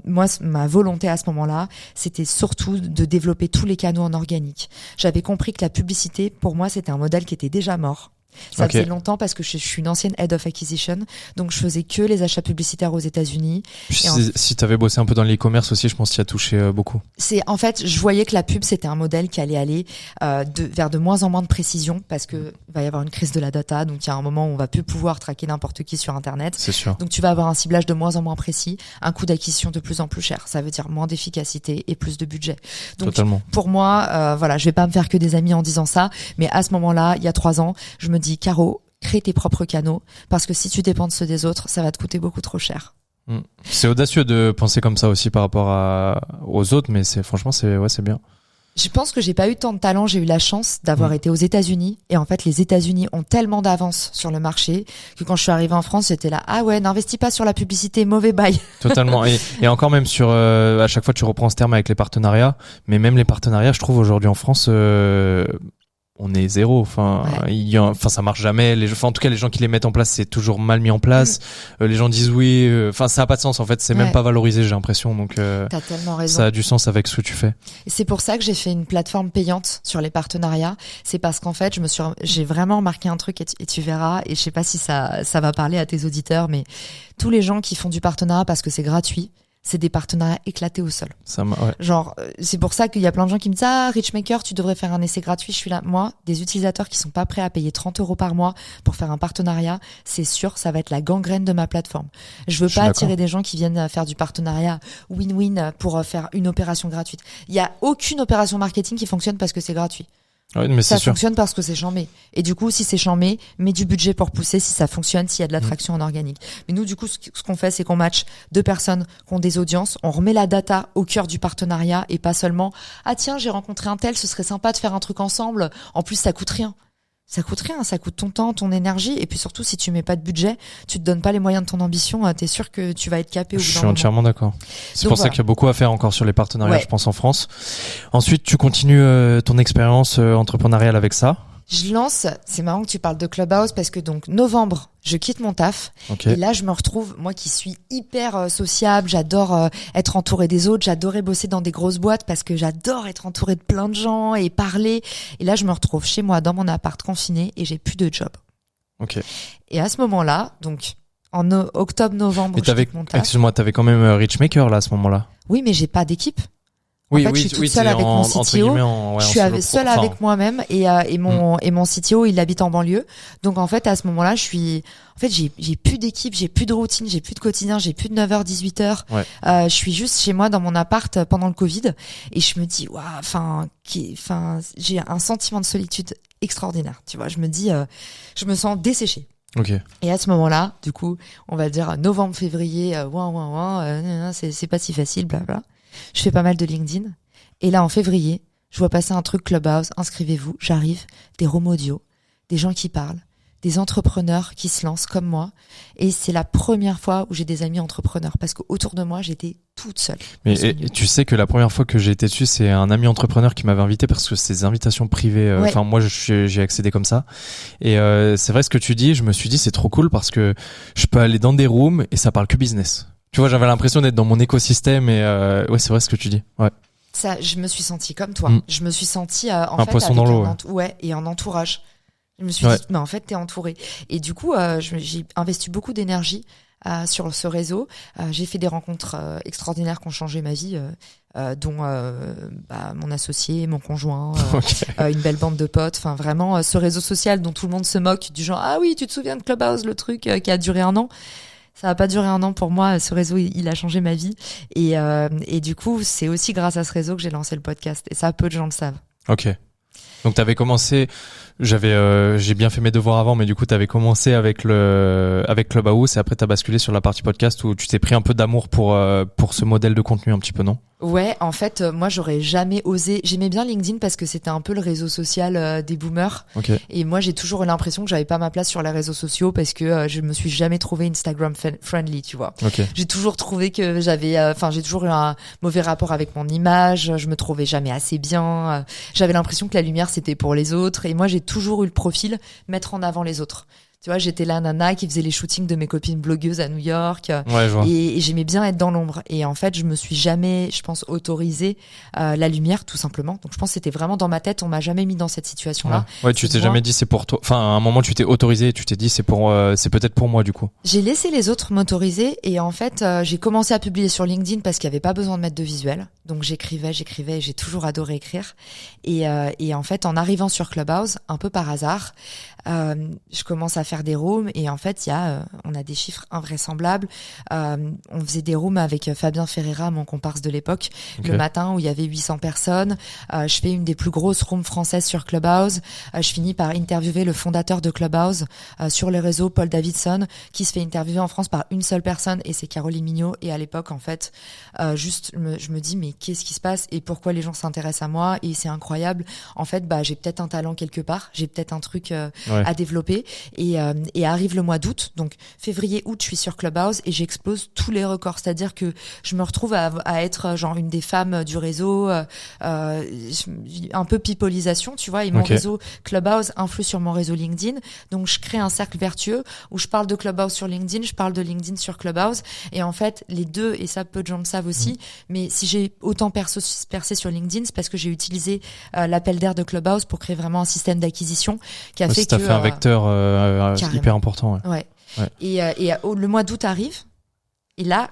moi ma volonté à ce moment-là c'était surtout de développer tous les canaux en organique. J'avais compris que la publicité pour moi c'était un modèle qui était déjà mort. Ça faisait longtemps parce que je suis une ancienne head of acquisition, donc je faisais que les achats publicitaires aux États-Unis. Si tu avais bossé un peu dans l'e-commerce aussi, je pense que tu as touché beaucoup. En fait, je voyais que la pub c'était un modèle qui allait aller vers de moins en moins de précision parce que va y avoir une crise de la data, donc il y a un moment où on va plus pouvoir traquer n'importe qui sur internet. C'est sûr. Donc tu vas avoir un ciblage de moins en moins précis, un coût d'acquisition de plus en plus cher. Ça veut dire moins d'efficacité et plus de budget. Donc totalement. Pour moi, voilà, je vais pas me faire que des amis en disant ça, mais à ce moment-là, il y a 3 ans, je me dis Caro, crée tes propres canaux parce que si tu dépends de ceux des autres, ça va te coûter beaucoup trop cher. C'est audacieux de penser comme ça aussi par rapport aux autres, mais franchement c'est bien. Je pense que j'ai pas eu tant de talent, j'ai eu la chance d'avoir été aux États-Unis et en fait les États-Unis ont tellement d'avance sur le marché que quand je suis arrivée en France, j'étais là n'investis pas sur la publicité, mauvais bail. Totalement et encore même sur à chaque fois tu reprends ce terme avec les partenariats, mais même les partenariats, je trouve aujourd'hui en France on est zéro. Enfin, ça marche jamais. En tout cas, les gens qui les mettent en place, c'est toujours mal mis en place. Les gens disent oui. Enfin, ça a pas de sens. En fait, c'est même pas valorisé, j'ai l'impression. Donc, t'as tellement raison. Ça a du sens avec ce que tu fais. Et c'est pour ça que j'ai fait une plateforme payante sur les partenariats. C'est parce qu'en fait, j'ai vraiment remarqué un truc et tu verras. Et je sais pas si ça va parler à tes auditeurs, mais tous les gens qui font du partenariat parce que c'est gratuit, c'est des partenariats éclatés au sol. Genre, c'est pour ça qu'il y a plein de gens qui me disent Richmaker, tu devrais faire un essai gratuit. Je suis là, moi, des utilisateurs qui sont pas prêts à payer 30 € par mois pour faire un partenariat, c'est sûr, ça va être la gangrène de ma plateforme. Je veux pas attirer des gens qui viennent faire du partenariat win-win pour faire une opération gratuite. Il y a aucune opération marketing qui fonctionne parce que c'est gratuit. Oui, mais ça fonctionne parce que c'est chambé. Et du coup, si c'est chambé, mets du budget pour pousser si ça fonctionne, s'il y a de l'attraction en organique. Mais nous, du coup, ce qu'on fait, c'est qu'on match 2 personnes qui ont des audiences, on remet la data au cœur du partenariat et pas seulement tiens, j'ai rencontré un tel, ce serait sympa de faire un truc ensemble. En plus, ça coûte rien. Ça coûte rien, ça coûte ton temps, ton énergie, et puis surtout si tu mets pas de budget, tu te donnes pas les moyens de ton ambition, t'es sûr que tu vas être capé au bout d'un moment. Je suis entièrement d'accord. C'est pour ça qu'il y a beaucoup à faire encore sur les partenariats, je pense, en France. Ensuite, tu continues ton expérience entrepreneuriale avec ça. Je lance, c'est marrant que tu parles de Clubhouse parce que donc novembre, je quitte mon taf Okay. et là je me retrouve, moi qui suis hyper sociable, j'adore être entourée des autres, j'adorais bosser dans des grosses boîtes parce que j'adore être entourée de plein de gens et parler. Et là je me retrouve chez moi dans mon appart confiné et j'ai plus de job. Ok. Et à ce moment-là, donc en octobre-novembre, Mais je quitte mon taf. excuse-moi, t'avais quand même Richmaker là à ce moment-là. Oui, mais j'ai pas d'équipe. Oui, fait, oui, je suis toute oui, seule c'est avec mon entre CTO. guillemets Je suis seule avec moi-même et mon CTO, il habite en banlieue. Donc en fait, à ce moment-là, j'ai plus d'équipe, j'ai plus de routine, j'ai plus de quotidien, j'ai plus de 9h 18h. Ouais. Je suis juste chez moi dans mon appart pendant le Covid et je me dis waouh, j'ai un sentiment de solitude extraordinaire, tu vois, je me dis je me sens desséchée. Ok. Et à ce moment-là, du coup, on va dire novembre, février, c'est pas si facile, blabla. Je fais pas mal de LinkedIn. Et là, en février, je vois passer un truc Clubhouse, inscrivez-vous, j'arrive, des rooms audio, des gens qui parlent, des entrepreneurs qui se lancent comme moi. Et c'est la première fois où j'ai des amis entrepreneurs parce qu'autour de moi, j'étais toute seule. Mais et tu sais que la première fois que j'ai été dessus, c'est un ami entrepreneur qui m'avait invité parce que c'est des invitations privées. Ouais. Enfin, moi, j'ai accédé comme ça. Et c'est vrai ce que tu dis. Je me suis dit, c'est trop cool parce que je peux aller dans des rooms et ça parle que business. Tu vois, j'avais l'impression d'être dans mon écosystème et ouais, c'est vrai ce que tu dis. Ouais. Ça, je me suis sentie comme toi. Je me suis sentie un poisson dans l'eau. Et en entourage. Je me suis dit, mais en fait, t'es entourée. Et du coup, j'ai investi beaucoup d'énergie sur ce réseau. J'ai fait des rencontres extraordinaires qui ont changé ma vie, dont mon associé, mon conjoint, une belle bande de potes. Enfin, vraiment, ce réseau social dont tout le monde se moque, du genre, ah oui, tu te souviens de Clubhouse, le truc qui a duré 1 an. Ça n'a pas duré 1 an pour moi. Ce réseau, il a changé ma vie. Et du coup, c'est aussi grâce à ce réseau que j'ai lancé le podcast. Et ça, peu de gens le savent. Ok. Donc t'avais commencé, j'ai bien fait mes devoirs avant, mais du coup t'avais commencé avec Clubhouse et après t'as basculé sur la partie podcast où tu t'es pris un peu d'amour pour ce modèle de contenu un petit peu, non? Ouais, en fait, moi j'aurais jamais osé. J'aimais bien LinkedIn parce que c'était un peu le réseau social des boomers. Okay. Et moi j'ai toujours eu l'impression que j'avais pas ma place sur les réseaux sociaux parce que je me suis jamais trouvé Instagram friendly, tu vois. Okay. J'ai toujours trouvé que j'ai toujours eu un mauvais rapport avec mon image. Je me trouvais jamais assez bien. J'avais l'impression que la lumière c'était pour les autres. Et moi j'ai toujours eu le profil mettre en avant les autres. Tu vois, j'étais la nana qui faisait les shootings de mes copines blogueuses à New York. Ouais, je vois. Et j'aimais bien être dans l'ombre. Et en fait, je me suis jamais, je pense, autorisé la lumière, tout simplement. Donc, je pense que c'était vraiment dans ma tête. On m'a jamais mis dans cette situation-là. Ouais, tu t'es jamais dit c'est pour toi. Enfin, à un moment, tu t'es autorisé et tu t'es dit c'est peut-être pour moi, du coup. J'ai laissé les autres m'autoriser. Et en fait, j'ai commencé à publier sur LinkedIn parce qu'il y avait pas besoin de mettre de visuel. Donc, j'écrivais et j'ai toujours adoré écrire. Et en fait, en arrivant sur Clubhouse, un peu par hasard, je commence à faire des rooms et en fait on a des chiffres invraisemblables. On faisait des rooms avec Fabien Ferreira, mon comparse de l'époque, le matin où il y avait 800 personnes. Je fais une des plus grosses rooms françaises sur Clubhouse. Je finis par interviewer le fondateur de Clubhouse sur les réseaux, Paul Davidson, qui se fait interviewer en France par une seule personne et c'est Caroline Mignot. Et à l'époque, en fait, je me dis mais qu'est-ce qui se passe et pourquoi les gens s'intéressent à moi? Et c'est incroyable. En fait, j'ai peut-être un talent quelque part, j'ai peut-être un truc à développer et arrive le mois d'août, donc février-août je suis sur Clubhouse et j'explose tous les records, c'est-à-dire que je me retrouve à être genre une des femmes du réseau, un peu pipolisation, tu vois, et mon réseau Clubhouse influe sur mon réseau LinkedIn, donc je crée un cercle vertueux où je parle de Clubhouse sur LinkedIn, je parle de LinkedIn sur Clubhouse et en fait les deux, et ça peu de gens le savent aussi, mais si j'ai autant percé sur LinkedIn, c'est parce que j'ai utilisé l'appel d'air de Clubhouse pour créer vraiment un système d'acquisition qui a fait que fait un vecteur hyper important. Ouais. Et le mois d'août arrive. Et là,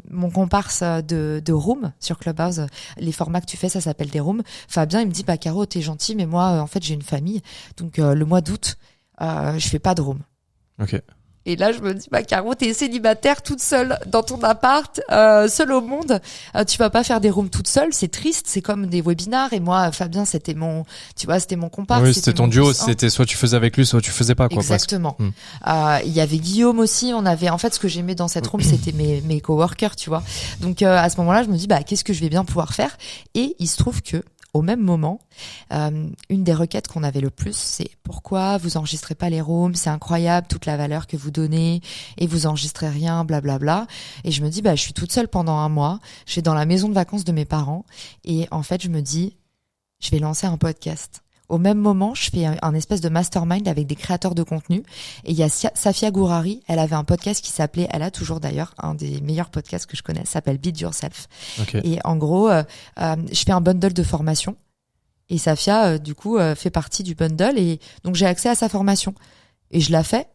mon comparse de room sur Clubhouse, les formats que tu fais, ça s'appelle des rooms. Fabien, il me dit, Caro, t'es gentil, mais moi, en fait, j'ai une famille. Donc, le mois d'août, je fais pas de room. Ok. Et là, je me dis, Caro, t'es célibataire toute seule dans ton appart, seule au monde. Tu vas pas faire des rooms toute seule, c'est triste, c'est comme des webinars. Et moi, Fabien, c'était mon comparse. Oui, c'était ton duo, c'était soit tu faisais avec lui, soit tu faisais pas, quoi. Exactement. Il y avait Guillaume aussi, en fait, ce que j'aimais dans cette room, c'était mes coworkers, tu vois. Donc, à ce moment-là, je me dis, qu'est-ce que je vais bien pouvoir faire? Et il se trouve que, au même moment, une des requêtes qu'on avait le plus, c'est pourquoi vous enregistrez pas les rooms, c'est incroyable toute la valeur que vous donnez et vous enregistrez rien, blablabla. Et je me dis, je suis toute seule pendant 1 mois, je vais dans la maison de vacances de mes parents et en fait, je me dis, je vais lancer un podcast au même moment, je fais un espèce de mastermind avec des créateurs de contenu. Et il y a Safia Gourari, elle avait un podcast qui s'appelait, elle a toujours d'ailleurs un des meilleurs podcasts que je connais, s'appelle Beat Yourself. Okay. Et en gros, je fais un bundle de formation. Et Safia, du coup, fait partie du bundle. Et donc, j'ai accès à sa formation. Et je la fais.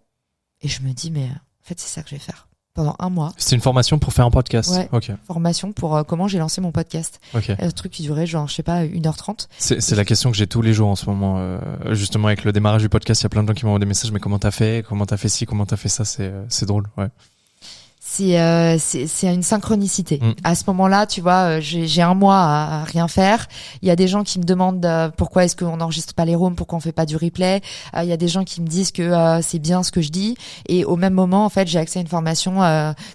Et je me dis, mais en fait, c'est ça que je vais faire. Pendant 1 mois. C'était une formation pour faire un podcast. Ouais. Ok. Formation pour comment j'ai lancé mon podcast. Ok. Un truc qui durait genre, je sais pas, 1h30. C'est la question que j'ai tous les jours en ce moment. Justement, avec le démarrage du podcast, il y a plein de gens qui m'envoient des messages. Mais comment t'as fait? Comment t'as fait ci? Comment t'as fait ça? C'est drôle. Ouais. C'est une synchronicité. À ce moment-là, tu vois, j'ai 1 mois à rien faire. Il y a des gens qui me demandent pourquoi est-ce qu'on n'enregistre pas les rooms, pourquoi on fait pas du replay. Il y a des gens qui me disent que c'est bien ce que je dis. Et au même moment, en fait, j'ai accès à une formation,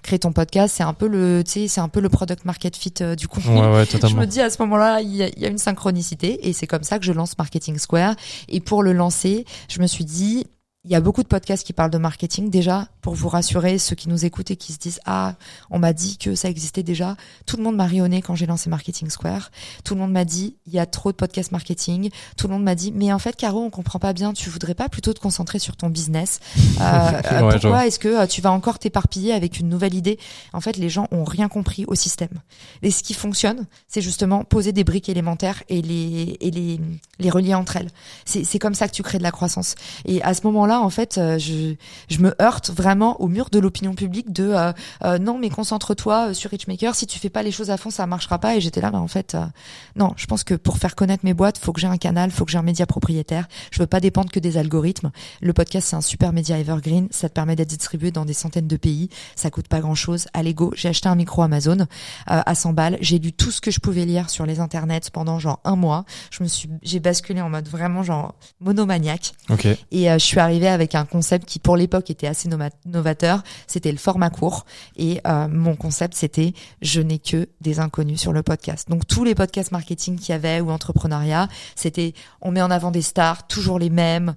créer ton podcast. C'est un peu c'est un peu le product market fit du contenu. Ouais, totalement. Je me dis à ce moment-là, il y a une synchronicité et c'est comme ça que je lance Marketing Square. Et pour le lancer, je me suis dit, il y a beaucoup de podcasts qui parlent de marketing. Déjà, pour vous rassurer, ceux qui nous écoutent et qui se disent « Ah, on m'a dit que ça existait déjà », tout le monde m'a ri au nez quand j'ai lancé Marketing Square. Tout le monde m'a dit « Il y a trop de podcasts marketing ». Tout le monde m'a dit « Mais en fait, Caro, on comprend pas bien. Tu voudrais pas plutôt te concentrer sur ton business pourquoi est-ce que tu vas encore t'éparpiller avec une nouvelle idée ?» En fait, les gens ont rien compris au système. Et ce qui fonctionne, c'est justement poser des briques élémentaires et les relier entre elles. C'est comme ça que tu crées de la croissance. Et à ce moment-là, en fait, je me heurte vraiment au mur de l'opinion publique de non, mais concentre-toi sur Richmaker. Si tu fais pas les choses à fond, ça marchera pas. Et j'étais là, mais en fait, non. Je pense que pour faire connaître mes boîtes, faut que j'ai un canal, faut que j'ai un média propriétaire. Je veux pas dépendre que des algorithmes. Le podcast, c'est un super média evergreen. Ça te permet d'être distribué dans des centaines de pays. Ça coûte pas grand-chose. Allez go. J'ai acheté un micro Amazon à 100 balles. J'ai lu tout ce que je pouvais lire sur les internets pendant genre 1 mois. J'ai basculé en mode vraiment genre monomaniaque. Okay. Et je suis arrivée avec un concept qui pour l'époque était assez novateur, c'était le format court. Et mon concept c'était je n'ai que des inconnus sur le podcast. Donc tous les podcasts marketing qu'il y avait ou entrepreneuriat, c'était on met en avant des stars, toujours les mêmes,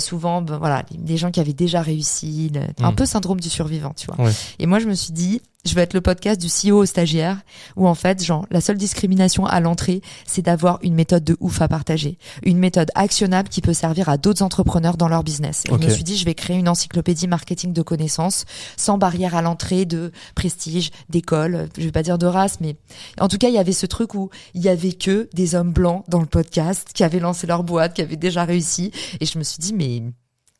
souvent voilà, des gens qui avaient déjà réussi, un peu syndrome du survivant, tu vois. Ouais. Et moi je me suis dit je veux être le podcast du CEO au stagiaire où en fait, genre, la seule discrimination à l'entrée, c'est d'avoir une méthode de ouf à partager. Une méthode actionnable qui peut servir à d'autres entrepreneurs dans leur business. Et je me suis dit, je vais créer une encyclopédie marketing de connaissances sans barrière à l'entrée de prestige, d'école, je vais pas dire de race, mais en tout cas, il y avait ce truc où il y avait que des hommes blancs dans le podcast qui avaient lancé leur boîte, qui avaient déjà réussi. Et je me suis dit, mais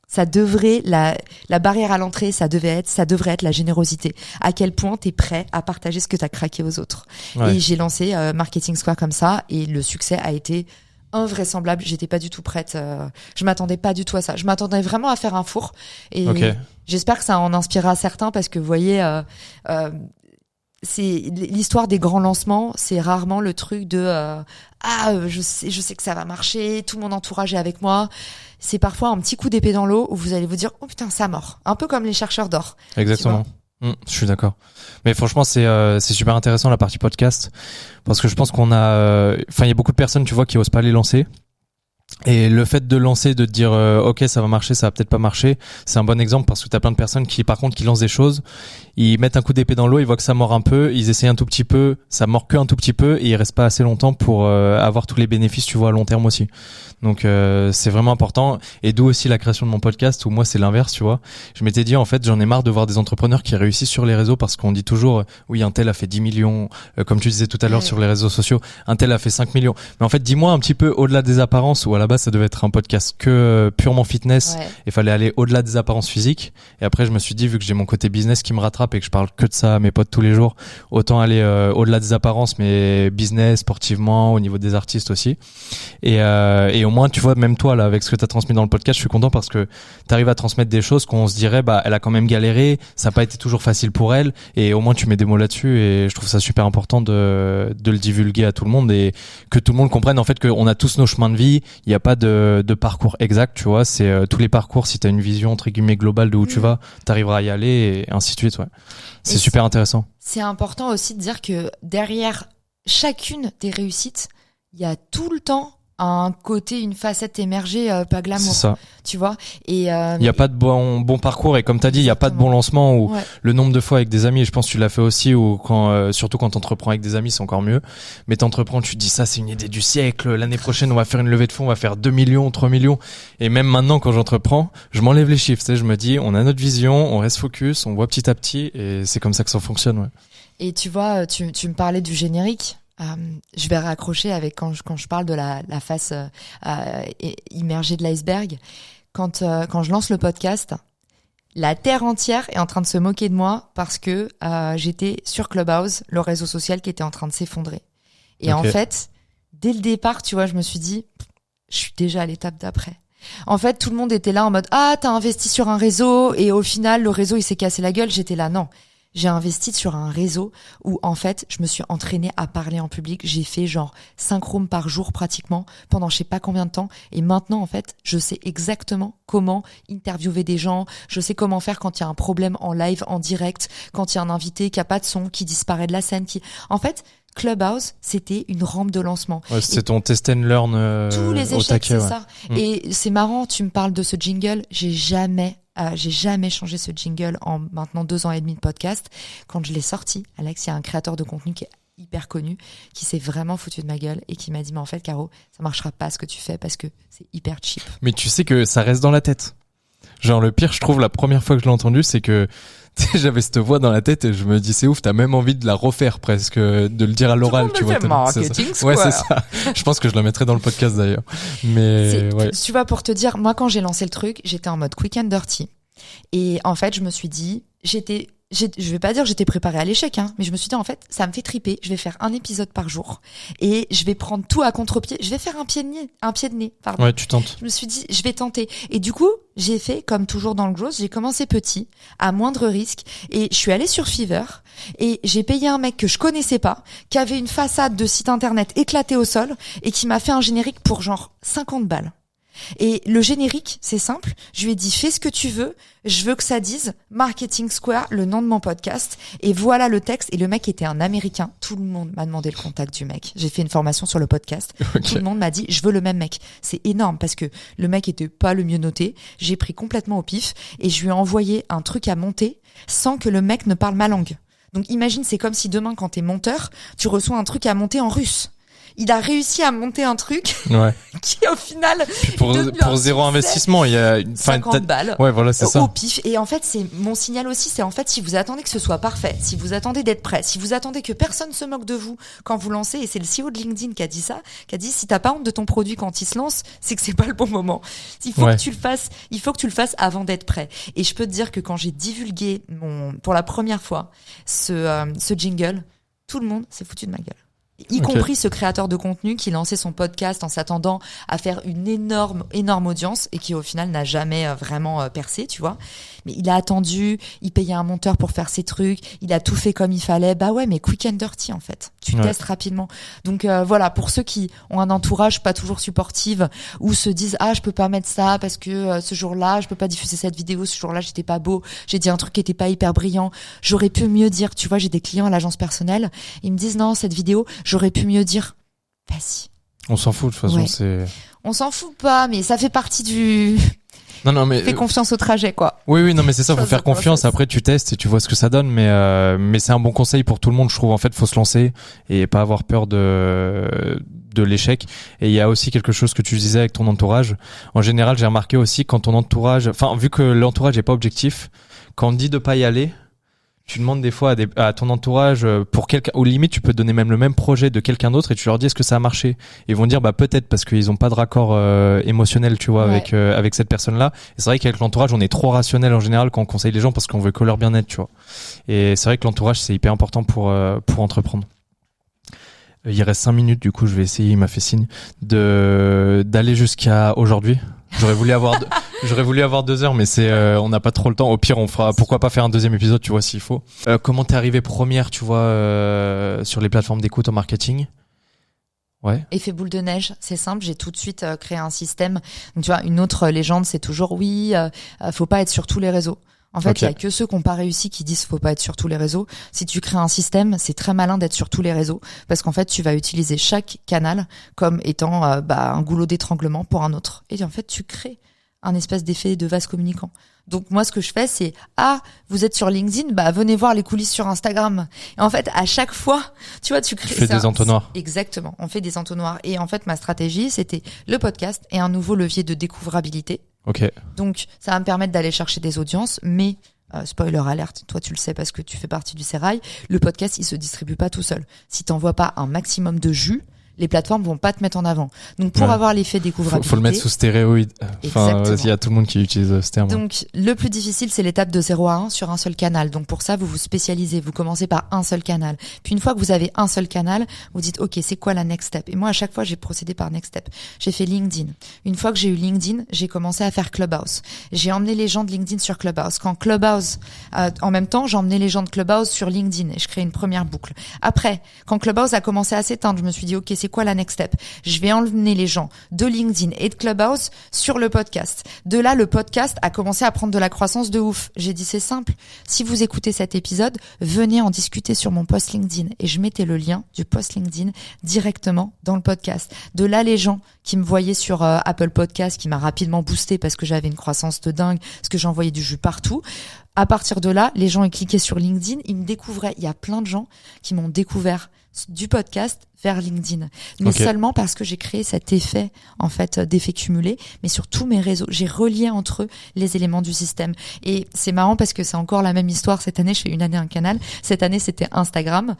ça devrait, la barrière à l'entrée, ça devrait être la générosité. À quel point t'es prêt à partager ce que t'as craqué aux autres. Ouais. Et j'ai lancé Marketing Square comme ça et le succès a été invraisemblable. J'étais pas du tout prête. Je m'attendais pas du tout à ça. Je m'attendais vraiment à faire un four. Et j'espère que ça en inspirera certains parce que vous voyez, c'est l'histoire des grands lancements, c'est rarement le truc de je sais que ça va marcher, tout mon entourage est avec moi. C'est parfois un petit coup d'épée dans l'eau où vous allez vous dire oh putain ça mord, un peu comme les chercheurs d'or. Exactement. Je suis d'accord. Mais franchement c'est super intéressant la partie podcast parce que je pense qu'on a il y a beaucoup de personnes tu vois qui osent pas les lancer. Et le fait de lancer, de te dire ok ça va marcher, ça va peut-être pas marcher, c'est un bon exemple parce que t'as plein de personnes qui par contre qui lancent des choses, ils mettent un coup d'épée dans l'eau, ils voient que ça mord un peu, ils essayent un tout petit peu, ça mord que un tout petit peu et ils restent pas assez longtemps pour avoir tous les bénéfices tu vois à long terme aussi. Donc c'est vraiment important et d'où aussi la création de mon podcast où moi c'est l'inverse tu vois. Je m'étais dit en fait j'en ai marre de voir des entrepreneurs qui réussissent sur les réseaux parce qu'on dit toujours oui un tel a fait 10 millions comme tu disais tout à l'heure sur les réseaux sociaux, un tel a fait 5 millions. Mais en fait dis-moi un petit peu au-delà des apparences où à la base ça devait être un podcast que purement fitness et fallait aller au-delà des apparences physiques et après je me suis dit vu que j'ai mon côté business qui me rattrape et que je parle que de ça à mes potes tous les jours, autant aller au-delà des apparences mais business, sportivement, au niveau des artistes aussi et au moins tu vois même toi là avec ce que tu as transmis dans le podcast je suis content parce que tu arrives à transmettre des choses qu'on se dirait elle a quand même galéré, ça n'a pas été toujours facile pour elle et au moins tu mets des mots là-dessus et je trouve ça super important de le divulguer à tout le monde et que tout le monde comprenne en fait qu'on a tous nos chemins de vie, il n'y a pas de parcours exact tu vois, c'est tous les parcours si tu as une vision entre guillemets globale de où tu vas, tu arriveras à y aller et ainsi de suite c'est super intéressant. C'est important aussi de dire que derrière chacune des réussites il y a tout le temps un côté, une facette émergée, pas glamour. C'est ça. Tu vois. Et il y a pas de bon parcours et comme t'as dit, il y a pas de bon lancement ou le nombre de fois avec des amis. Et je pense que tu l'as fait aussi ou quand surtout quand t'entreprends avec des amis, c'est encore mieux. Mais t'entreprends, tu te dis ça, c'est une idée du siècle. L'année prochaine, on va faire une levée de fonds, on va faire 2 millions, 3 millions. Et même maintenant, quand j'entreprends, je m'enlève les chiffres. Tu sais, je me dis, on a notre vision, on reste focus, on voit petit à petit et c'est comme ça que ça fonctionne. Ouais. Et tu vois, tu me parlais du générique. Je vais raccrocher avec quand je parle de la face immergée de l'iceberg. Quand je lance le podcast, la terre entière est en train de se moquer de moi parce que j'étais sur Clubhouse, le réseau social qui était en train de s'effondrer. Et en fait, dès le départ, tu vois, je me suis dit, je suis déjà à l'étape d'après. En fait, tout le monde était là en mode, ah, t'as investi sur un réseau et au final, le réseau, il s'est cassé la gueule. J'étais là, non. J'ai investi sur un réseau où, en fait, je me suis entraînée à parler en public. J'ai fait genre 5 rooms par jour pratiquement pendant je sais pas combien de temps. Et maintenant, en fait, je sais exactement comment interviewer des gens. Je sais comment faire quand il y a un problème en live, en direct, quand il y a un invité qui a pas de son, qui disparaît de la scène, En fait, Clubhouse, c'était une rampe de lancement. Ouais, c'est ton test and learn tous les échecs, taquet, c'est ça. Et c'est marrant, tu me parles de ce jingle. J'ai jamais changé ce jingle en maintenant 2 ans et demi de podcast. Quand je l'ai sorti, Alex, il y a un créateur de contenu qui est hyper connu, qui s'est vraiment foutu de ma gueule et qui m'a dit, mais en fait, Caro, ça marchera pas ce que tu fais parce que c'est hyper cheap. Mais tu sais que ça reste dans la tête. Genre, le pire, je trouve, la première fois que je l'ai entendu, c'est que j'avais cette voix dans la tête et je me dis, c'est ouf, t'as même envie de la refaire presque, de le dire à l'oral, tu vois. Marketing Square. Ouais, c'est ça. Je pense que je la mettrai dans le podcast d'ailleurs. Mais ouais. Tu vois, pour te dire, moi, quand j'ai lancé le truc, j'étais en mode quick and dirty. Et en fait, je me suis dit, je vais pas dire que j'étais préparée à l'échec, hein, mais je me suis dit, en fait, ça me fait triper. Je vais faire un épisode par jour et je vais prendre tout à contre-pied. Je vais faire un pied de nez, pardon. Ouais, tu tentes. Je me suis dit, je vais tenter. Et du coup, j'ai fait comme toujours dans le growth. J'ai commencé petit, à moindre risque, et je suis allée sur Fiverr et j'ai payé un mec que je connaissais pas, qui avait une façade de site internet éclatée au sol et qui m'a fait un générique pour genre 50 balles. Et le générique, c'est simple. Je lui ai dit, fais ce que tu veux. Je veux que ça dise Marketing Square, le nom de mon podcast. Et voilà le texte. Et le mec était un Américain. Tout le monde m'a demandé le contact du mec. J'ai fait une formation sur le podcast. Okay. Tout le monde m'a dit, je veux le même mec. C'est énorme parce que le mec était pas le mieux noté. J'ai pris complètement au pif et je lui ai envoyé un truc à monter sans que le mec ne parle ma langue. Donc imagine, c'est comme si demain, quand t'es monteur, tu reçois un truc à monter en russe. Il a réussi à monter un truc qui au final puis pour zéro investissement, il y a 50 balles. Ouais, voilà, c'est ça. Au pif. Et en fait, c'est mon signal aussi, c'est en fait, si vous attendez que ce soit parfait, si vous attendez d'être prêt, si vous attendez que personne se moque de vous quand vous lancez, et c'est le CEO de LinkedIn qui a dit ça, qui a dit, si t'as pas honte de ton produit quand il se lance, c'est que c'est pas le bon moment. Il faut que tu le fasses avant d'être prêt. Et je peux te dire que quand j'ai divulgué pour la première fois ce jingle, tout le monde s'est foutu de ma gueule. Y compris ce créateur de contenu qui lançait son podcast en s'attendant à faire une énorme audience et qui au final n'a jamais vraiment percé, tu vois. Mais il a attendu, il payait un monteur pour faire ses trucs, il a tout fait comme il fallait. Bah ouais, mais quick and dirty en fait. Tu testes rapidement. Donc voilà, pour ceux qui ont un entourage pas toujours supportif ou se disent ah je peux pas mettre ça parce que ce jour-là je peux pas diffuser cette vidéo, ce jour-là j'étais pas beau, j'ai dit un truc qui était pas hyper brillant, j'aurais pu mieux dire. Tu vois, j'ai des clients à l'agence personnelle, ils me disent non cette vidéo j'aurais pu mieux dire. Vas-y. On s'en fout de toute façon, On s'en fout pas, mais ça fait partie du. Non, mais fais confiance au trajet, quoi. Oui, non, mais c'est ça, faut faire confiance. Après, tu testes et tu vois ce que ça donne, mais c'est un bon conseil pour tout le monde, je trouve. En fait, faut se lancer et pas avoir peur de l'échec. Et il y a aussi quelque chose que tu disais avec ton entourage. En général, j'ai remarqué aussi quand ton entourage, enfin, vu que l'entourage est pas objectif, quand on te dit de pas y aller, tu demandes des fois à ton entourage pour quelqu'un, ou limite tu peux donner même le même projet de quelqu'un d'autre et tu leur dis est-ce que ça a marché, ils vont dire bah peut-être parce qu'ils ont pas de raccord émotionnel, tu vois, avec cette personne-là. Et c'est vrai qu'avec l'entourage on est trop rationnel en général quand on conseille les gens parce qu'on veut que leur bien-être, tu vois. Et c'est vrai que l'entourage c'est hyper important pour entreprendre. Il reste 5 minutes, du coup je vais essayer, il m'a fait signe d'aller jusqu'à aujourd'hui. J'aurais voulu avoir 2 heures, mais on n'a pas trop le temps. Au pire, on fera, pourquoi pas faire un deuxième épisode, tu vois, s'il faut. Comment t'es arrivée première, tu vois, sur les plateformes d'écoute en marketing? Ouais. Effet boule de neige, c'est simple, j'ai tout de suite créé un système. Donc, tu vois, une autre légende, c'est toujours faut pas être sur tous les réseaux. En fait, il y a que ceux qui n'ont pas réussi qui disent faut pas être sur tous les réseaux. Si tu crées un système, c'est très malin d'être sur tous les réseaux parce qu'en fait, tu vas utiliser chaque canal comme étant un goulot d'étranglement pour un autre. Et en fait, tu crées un espèce d'effet de vase communicant. Donc moi, ce que je fais, c'est vous êtes sur LinkedIn, venez voir les coulisses sur Instagram. Et en fait, à chaque fois, tu vois, tu crées des entonnoirs. Exactement, on fait des entonnoirs. Et en fait, ma stratégie, c'était le podcast et un nouveau levier de découvrabilité. Ok. Donc, ça va me permettre d'aller chercher des audiences, mais spoiler alerte, toi tu le sais parce que tu fais partie du sérail, le podcast, il se distribue pas tout seul. Si t'envoies pas un maximum de jus, les plateformes vont pas te mettre en avant. Donc pour avoir l'effet découvrabilité, faut le mettre sous stéroïde. Enfin, il y a tout le monde qui utilise ce terme. Donc le plus difficile, c'est l'étape de 0 à 1 sur un seul canal. Donc pour ça, vous vous spécialisez, vous commencez par un seul canal. Puis une fois que vous avez un seul canal, vous dites OK, c'est quoi la next step? Et moi à chaque fois, j'ai procédé par next step. J'ai fait LinkedIn. Une fois que j'ai eu LinkedIn, j'ai commencé à faire Clubhouse. J'ai emmené les gens de LinkedIn sur Clubhouse. Quand Clubhouse en même temps, j'ai emmené les gens de Clubhouse sur LinkedIn et je crée une première boucle. Après, quand Clubhouse a commencé à s'éteindre, je me suis dit OK, c'est quoi la next step? Je vais emmener les gens de LinkedIn et de Clubhouse sur le podcast. De là, le podcast a commencé à prendre de la croissance de ouf. J'ai dit c'est simple. Si vous écoutez cet épisode, venez en discuter sur mon post LinkedIn et je mettais le lien du post LinkedIn directement dans le podcast. De là, les gens qui me voyaient sur Apple Podcast, qui m'a rapidement boosté parce que j'avais une croissance de dingue, parce que j'envoyais du jus partout. À partir de là, les gens ils cliquaient sur LinkedIn, ils me découvraient. Il y a plein de gens qui m'ont découvert du podcast vers LinkedIn, mais seulement parce que j'ai créé cet effet en fait d'effet cumulé, mais sur tous mes réseaux, j'ai relié entre eux les éléments du système. Et c'est marrant parce que c'est encore la même histoire. Cette année, je fais une année un canal. Cette année, c'était Instagram.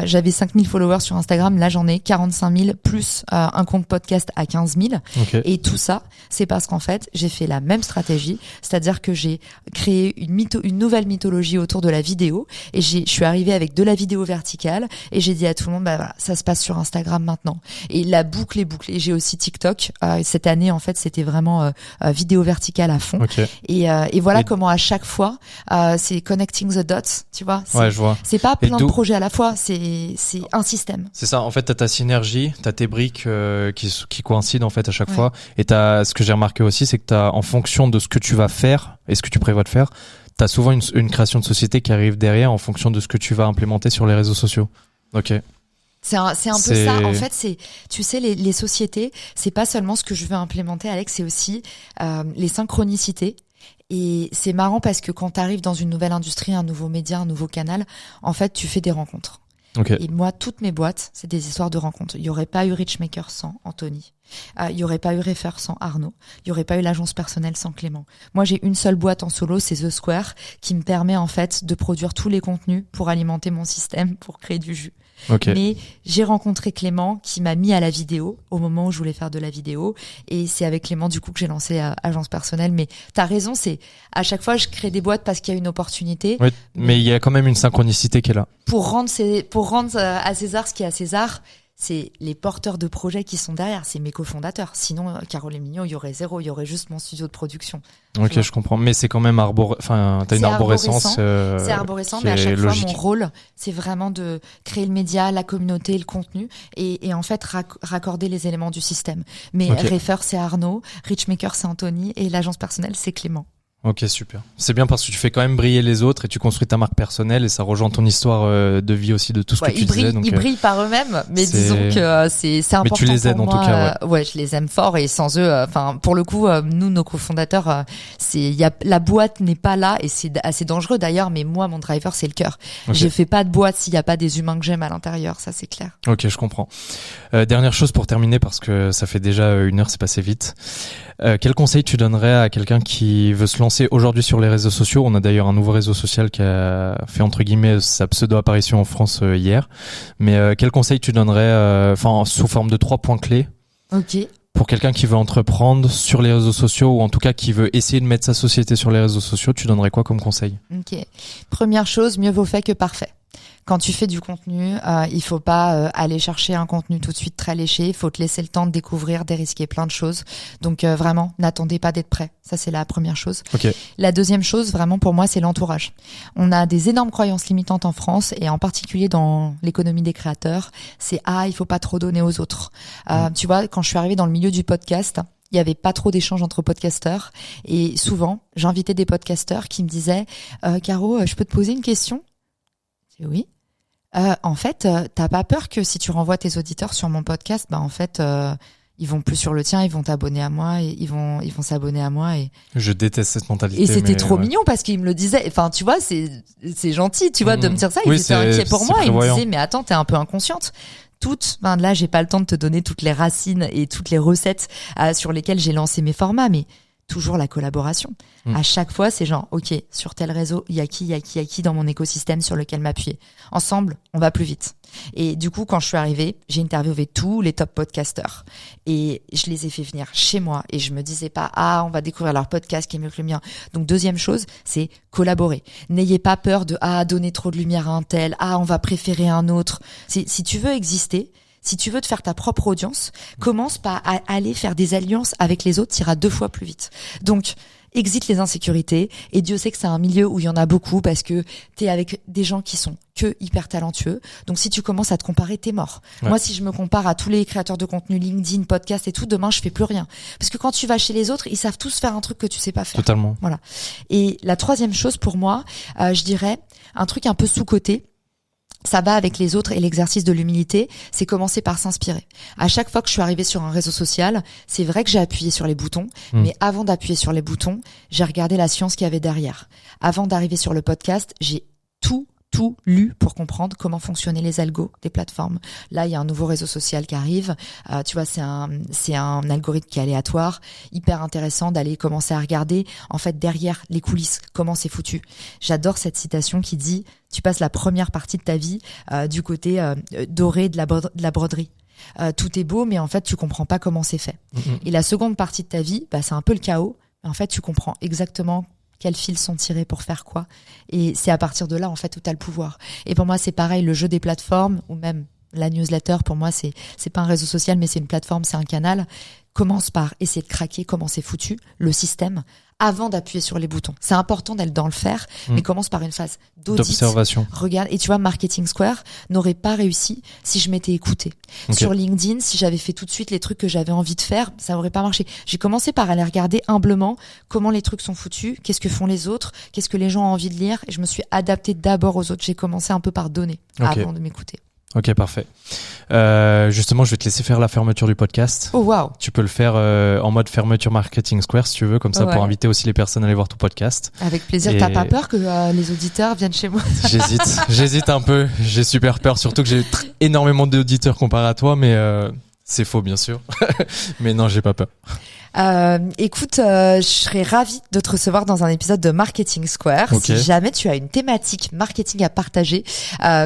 J'avais 5000 followers sur Instagram. Là, j'en ai 45 000 plus un compte podcast à 15 000. Et tout ça, c'est parce qu'en fait, j'ai fait la même stratégie, c'est-à-dire que j'ai créé une nouvelle mythologie autour de la vidéo et je suis arrivée avec de la vidéo verticale et j'ai dit à tout le monde, voilà, ça se passe sur Instagram maintenant. Et la boucle est bouclée. J'ai aussi TikTok. Cette année, en fait, c'était vraiment vidéo verticale à fond. Et voilà comment à chaque fois, c'est connecting the dots, tu vois. Ouais, je vois. C'est pas plein de projets à la fois, c'est un système. C'est ça. En fait, t'as ta synergie, t'as tes briques qui coïncident en fait à chaque fois. Et ce que j'ai remarqué aussi, c'est que en fonction de ce que tu vas faire et ce que tu prévois de faire, t'as souvent une création de société qui arrive derrière en fonction de ce que tu vas implémenter sur les réseaux sociaux. Ok. C'est un peu ça. En fait, tu sais, les sociétés, c'est pas seulement ce que je veux implémenter, Alex, c'est aussi les synchronicités. Et c'est marrant parce que quand tu arrives dans une nouvelle industrie, un nouveau média, un nouveau canal, en fait, tu fais des rencontres. Et moi, toutes mes boîtes, c'est des histoires de rencontres. Il y aurait pas eu Richmaker sans Anthony. Il y aurait pas eu Refer sans Arnaud. Il y aurait pas eu l'agence personnelle sans Clément. Moi, j'ai une seule boîte en solo, c'est The Square, qui me permet en fait de produire tous les contenus pour alimenter mon système, pour créer du jus. Mais j'ai rencontré Clément qui m'a mis à la vidéo au moment où je voulais faire de la vidéo et c'est avec Clément du coup que j'ai lancé agence personnelle. Mais t'as raison, c'est à chaque fois je crée des boîtes parce qu'il y a une opportunité. Oui, mais il y a quand même une synchronicité qui est là. Pour rendre à César ce qui est à César, c'est les porteurs de projets qui sont derrière, c'est mes cofondateurs. Sinon, Caroline Mignot, il y aurait zéro, il y aurait juste mon studio de production. Ok, je comprends. Mais c'est quand même t'as une arborescence. C'est arborescent, mais à chaque fois, logique. mon rôle, c'est vraiment de créer le média, la communauté, le contenu, et en fait raccorder les éléments du système. Mais Refer, c'est Arnaud, Richmaker, c'est Anthony, et l'agence personnelle, c'est Clément. Ok, super. C'est bien parce que tu fais quand même briller les autres et tu construis ta marque personnelle et ça rejoint ton histoire de vie aussi, de tout ce que tu disais. Donc, ils brillent par eux-mêmes, mais disons que c'est important. Mais tu les aides en tout cas. Ouais, je les aime fort et sans eux, pour le coup, nous, nos cofondateurs, la boîte n'est pas là et c'est assez dangereux d'ailleurs. Mais moi, mon driver, c'est le cœur. Je fais pas de boîte s'il y a pas des humains que j'aime à l'intérieur, ça c'est clair. Ok, je comprends. Dernière chose pour terminer parce que ça fait déjà 1 heure, c'est passé vite. Quel conseil tu donnerais à quelqu'un qui veut se lancer aujourd'hui sur les réseaux sociaux? On a d'ailleurs un nouveau réseau social qui a fait entre guillemets sa pseudo-apparition en France hier. Mais quel conseil tu donnerais sous forme de 3 points clés pour quelqu'un qui veut entreprendre sur les réseaux sociaux ou en tout cas qui veut essayer de mettre sa société sur les réseaux sociaux? Tu donnerais quoi comme conseil? Première chose, mieux vaut fait que parfait. Quand tu fais du contenu, il faut pas aller chercher un contenu tout de suite très léché. Il faut te laisser le temps de découvrir, dérisquer plein de choses. Donc vraiment, n'attendez pas d'être prêt. Ça, c'est la première chose. La deuxième chose, vraiment pour moi, c'est l'entourage. On a des énormes croyances limitantes en France et en particulier dans l'économie des créateurs. C'est il faut pas trop donner aux autres. Tu vois, quand je suis arrivée dans le milieu du podcast, il y avait pas trop d'échanges entre podcasteurs et souvent j'invitais des podcasteurs qui me disaient Caro, je peux te poser une question? Je dis oui. En fait, t'as pas peur que si tu renvoies tes auditeurs sur mon podcast, en fait ils vont plus sur le tien, ils vont t'abonner à moi et ils vont s'abonner à moi et je déteste cette mentalité. Et c'était trop mignon parce qu'il me le disait. Enfin, tu vois, c'est gentil, tu vois, de me dire ça. Il était inquiet pour moi. Il me disait, mais attends, t'es un peu inconsciente. Là, j'ai pas le temps de te donner toutes les racines et toutes les recettes sur lesquelles j'ai lancé mes formats, mais toujours la collaboration. À chaque fois, c'est genre, ok, sur tel réseau, il y a qui dans mon écosystème sur lequel m'appuyer. Ensemble, on va plus vite. Et du coup, quand je suis arrivée, j'ai interviewé tous les top podcasteurs et je les ai fait venir chez moi et je me disais pas, on va découvrir leur podcast qui est mieux que le mien. Donc, deuxième chose, c'est collaborer. N'ayez pas peur de, donner trop de lumière à un tel, on va préférer un autre. Si tu veux exister, si tu veux te faire ta propre audience, commence par aller faire des alliances avec les autres, t'iras 2 fois plus vite. Donc, exite les insécurités et Dieu sait que c'est un milieu où il y en a beaucoup parce que t'es avec des gens qui sont que hyper talentueux. Donc si tu commences à te comparer, t'es mort. Ouais. Moi, si je me compare à tous les créateurs de contenu, LinkedIn, podcast et tout, demain je fais plus rien. Parce que quand tu vas chez les autres, ils savent tous faire un truc que tu sais pas faire. Totalement. Voilà. Et la troisième chose pour moi, je dirais un truc un peu sous-coté. Ça va avec les autres et l'exercice de l'humilité, c'est commencer par s'inspirer. À chaque fois que je suis arrivée sur un réseau social, c'est vrai que j'ai appuyé sur les boutons, mais avant d'appuyer sur les boutons, j'ai regardé la science qu'il y avait derrière. Avant d'arriver sur le podcast, j'ai tout lu pour comprendre comment fonctionnaient les algos des plateformes. Là, il y a un nouveau réseau social qui arrive. Tu vois, c'est un algorithme qui est aléatoire, hyper intéressant d'aller commencer à regarder, en fait, derrière les coulisses, comment c'est foutu. J'adore cette citation qui dit « Tu passes la première partie de ta vie du côté doré de la broderie. Tout est beau, mais en fait, tu comprends pas comment c'est fait. Et la seconde partie de ta vie, c'est un peu le chaos. Mais en fait, tu comprends exactement quels fils sont tirés pour faire quoi. Et c'est à partir de là, en fait, où tu as le pouvoir. Et pour moi, c'est pareil, le jeu des plateformes, ou même la newsletter, pour moi, c'est pas un réseau social, mais c'est une plateforme, c'est un canal. Commence par essayer de craquer comment c'est foutu, le système, avant d'appuyer sur les boutons. C'est important d'être dans le faire, mais commence par une phase d'audit. D'observation. Regarde, et tu vois, Marketing Square n'aurait pas réussi si je m'étais écoutée. Okay. Sur LinkedIn, si j'avais fait tout de suite les trucs que j'avais envie de faire, ça aurait pas marché. J'ai commencé par aller regarder humblement comment les trucs sont foutus, qu'est-ce que font les autres, qu'est-ce que les gens ont envie de lire, et je me suis adaptée d'abord aux autres. J'ai commencé un peu par donner, avant de m'écouter. Ok, parfait. Justement, je vais te laisser faire la fermeture du podcast. Oh wow. Tu peux le faire en mode fermeture Marketing Square si tu veux, comme ça pour inviter aussi les personnes à aller voir ton podcast. Avec plaisir. T'as pas peur que les auditeurs viennent chez moi? J'hésite un peu. J'ai super peur, surtout que j'ai énormément d'auditeurs comparé à toi, mais c'est faux bien sûr. Mais non, j'ai pas peur. Écoute, je serais ravie de te recevoir dans un épisode de Marketing Square. Okay. Si jamais tu as une thématique marketing à partager,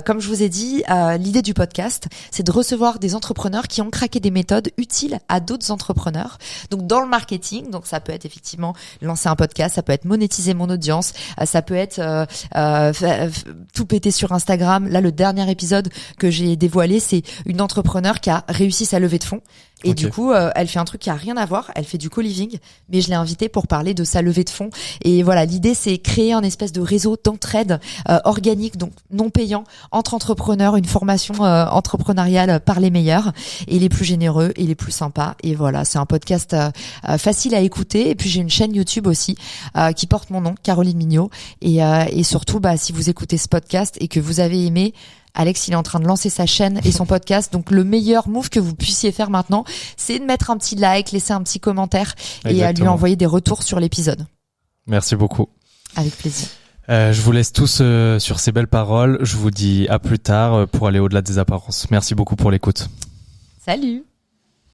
comme je vous ai dit, l'idée du podcast, c'est de recevoir des entrepreneurs qui ont craqué des méthodes utiles à d'autres entrepreneurs. Donc dans le marketing, donc ça peut être effectivement lancer un podcast, ça peut être monétiser mon audience, ça peut être tout péter sur Instagram. Là, le dernier épisode que j'ai dévoilé, c'est une entrepreneur qui a réussi sa levée de fonds. Et du coup, elle fait un truc qui a rien à voir. Elle fait du co-living, mais je l'ai invitée pour parler de sa levée de fonds. Et voilà, l'idée, c'est créer un espèce de réseau d'entraide organique, donc non payant, entre entrepreneurs, une formation entrepreneuriale par les meilleurs et les plus généreux et les plus sympas. Et voilà, c'est un podcast facile à écouter. Et puis j'ai une chaîne YouTube aussi qui porte mon nom, Caroline Mignot. Et surtout, si vous écoutez ce podcast et que vous avez aimé, Alex, il est en train de lancer sa chaîne et son podcast. Donc, le meilleur move que vous puissiez faire maintenant, c'est de mettre un petit like, laisser un petit commentaire et à lui envoyer des retours sur l'épisode. Merci beaucoup. Avec plaisir. Je vous laisse tous sur ces belles paroles. Je vous dis à plus tard pour aller au-delà des apparences. Merci beaucoup pour l'écoute. Salut.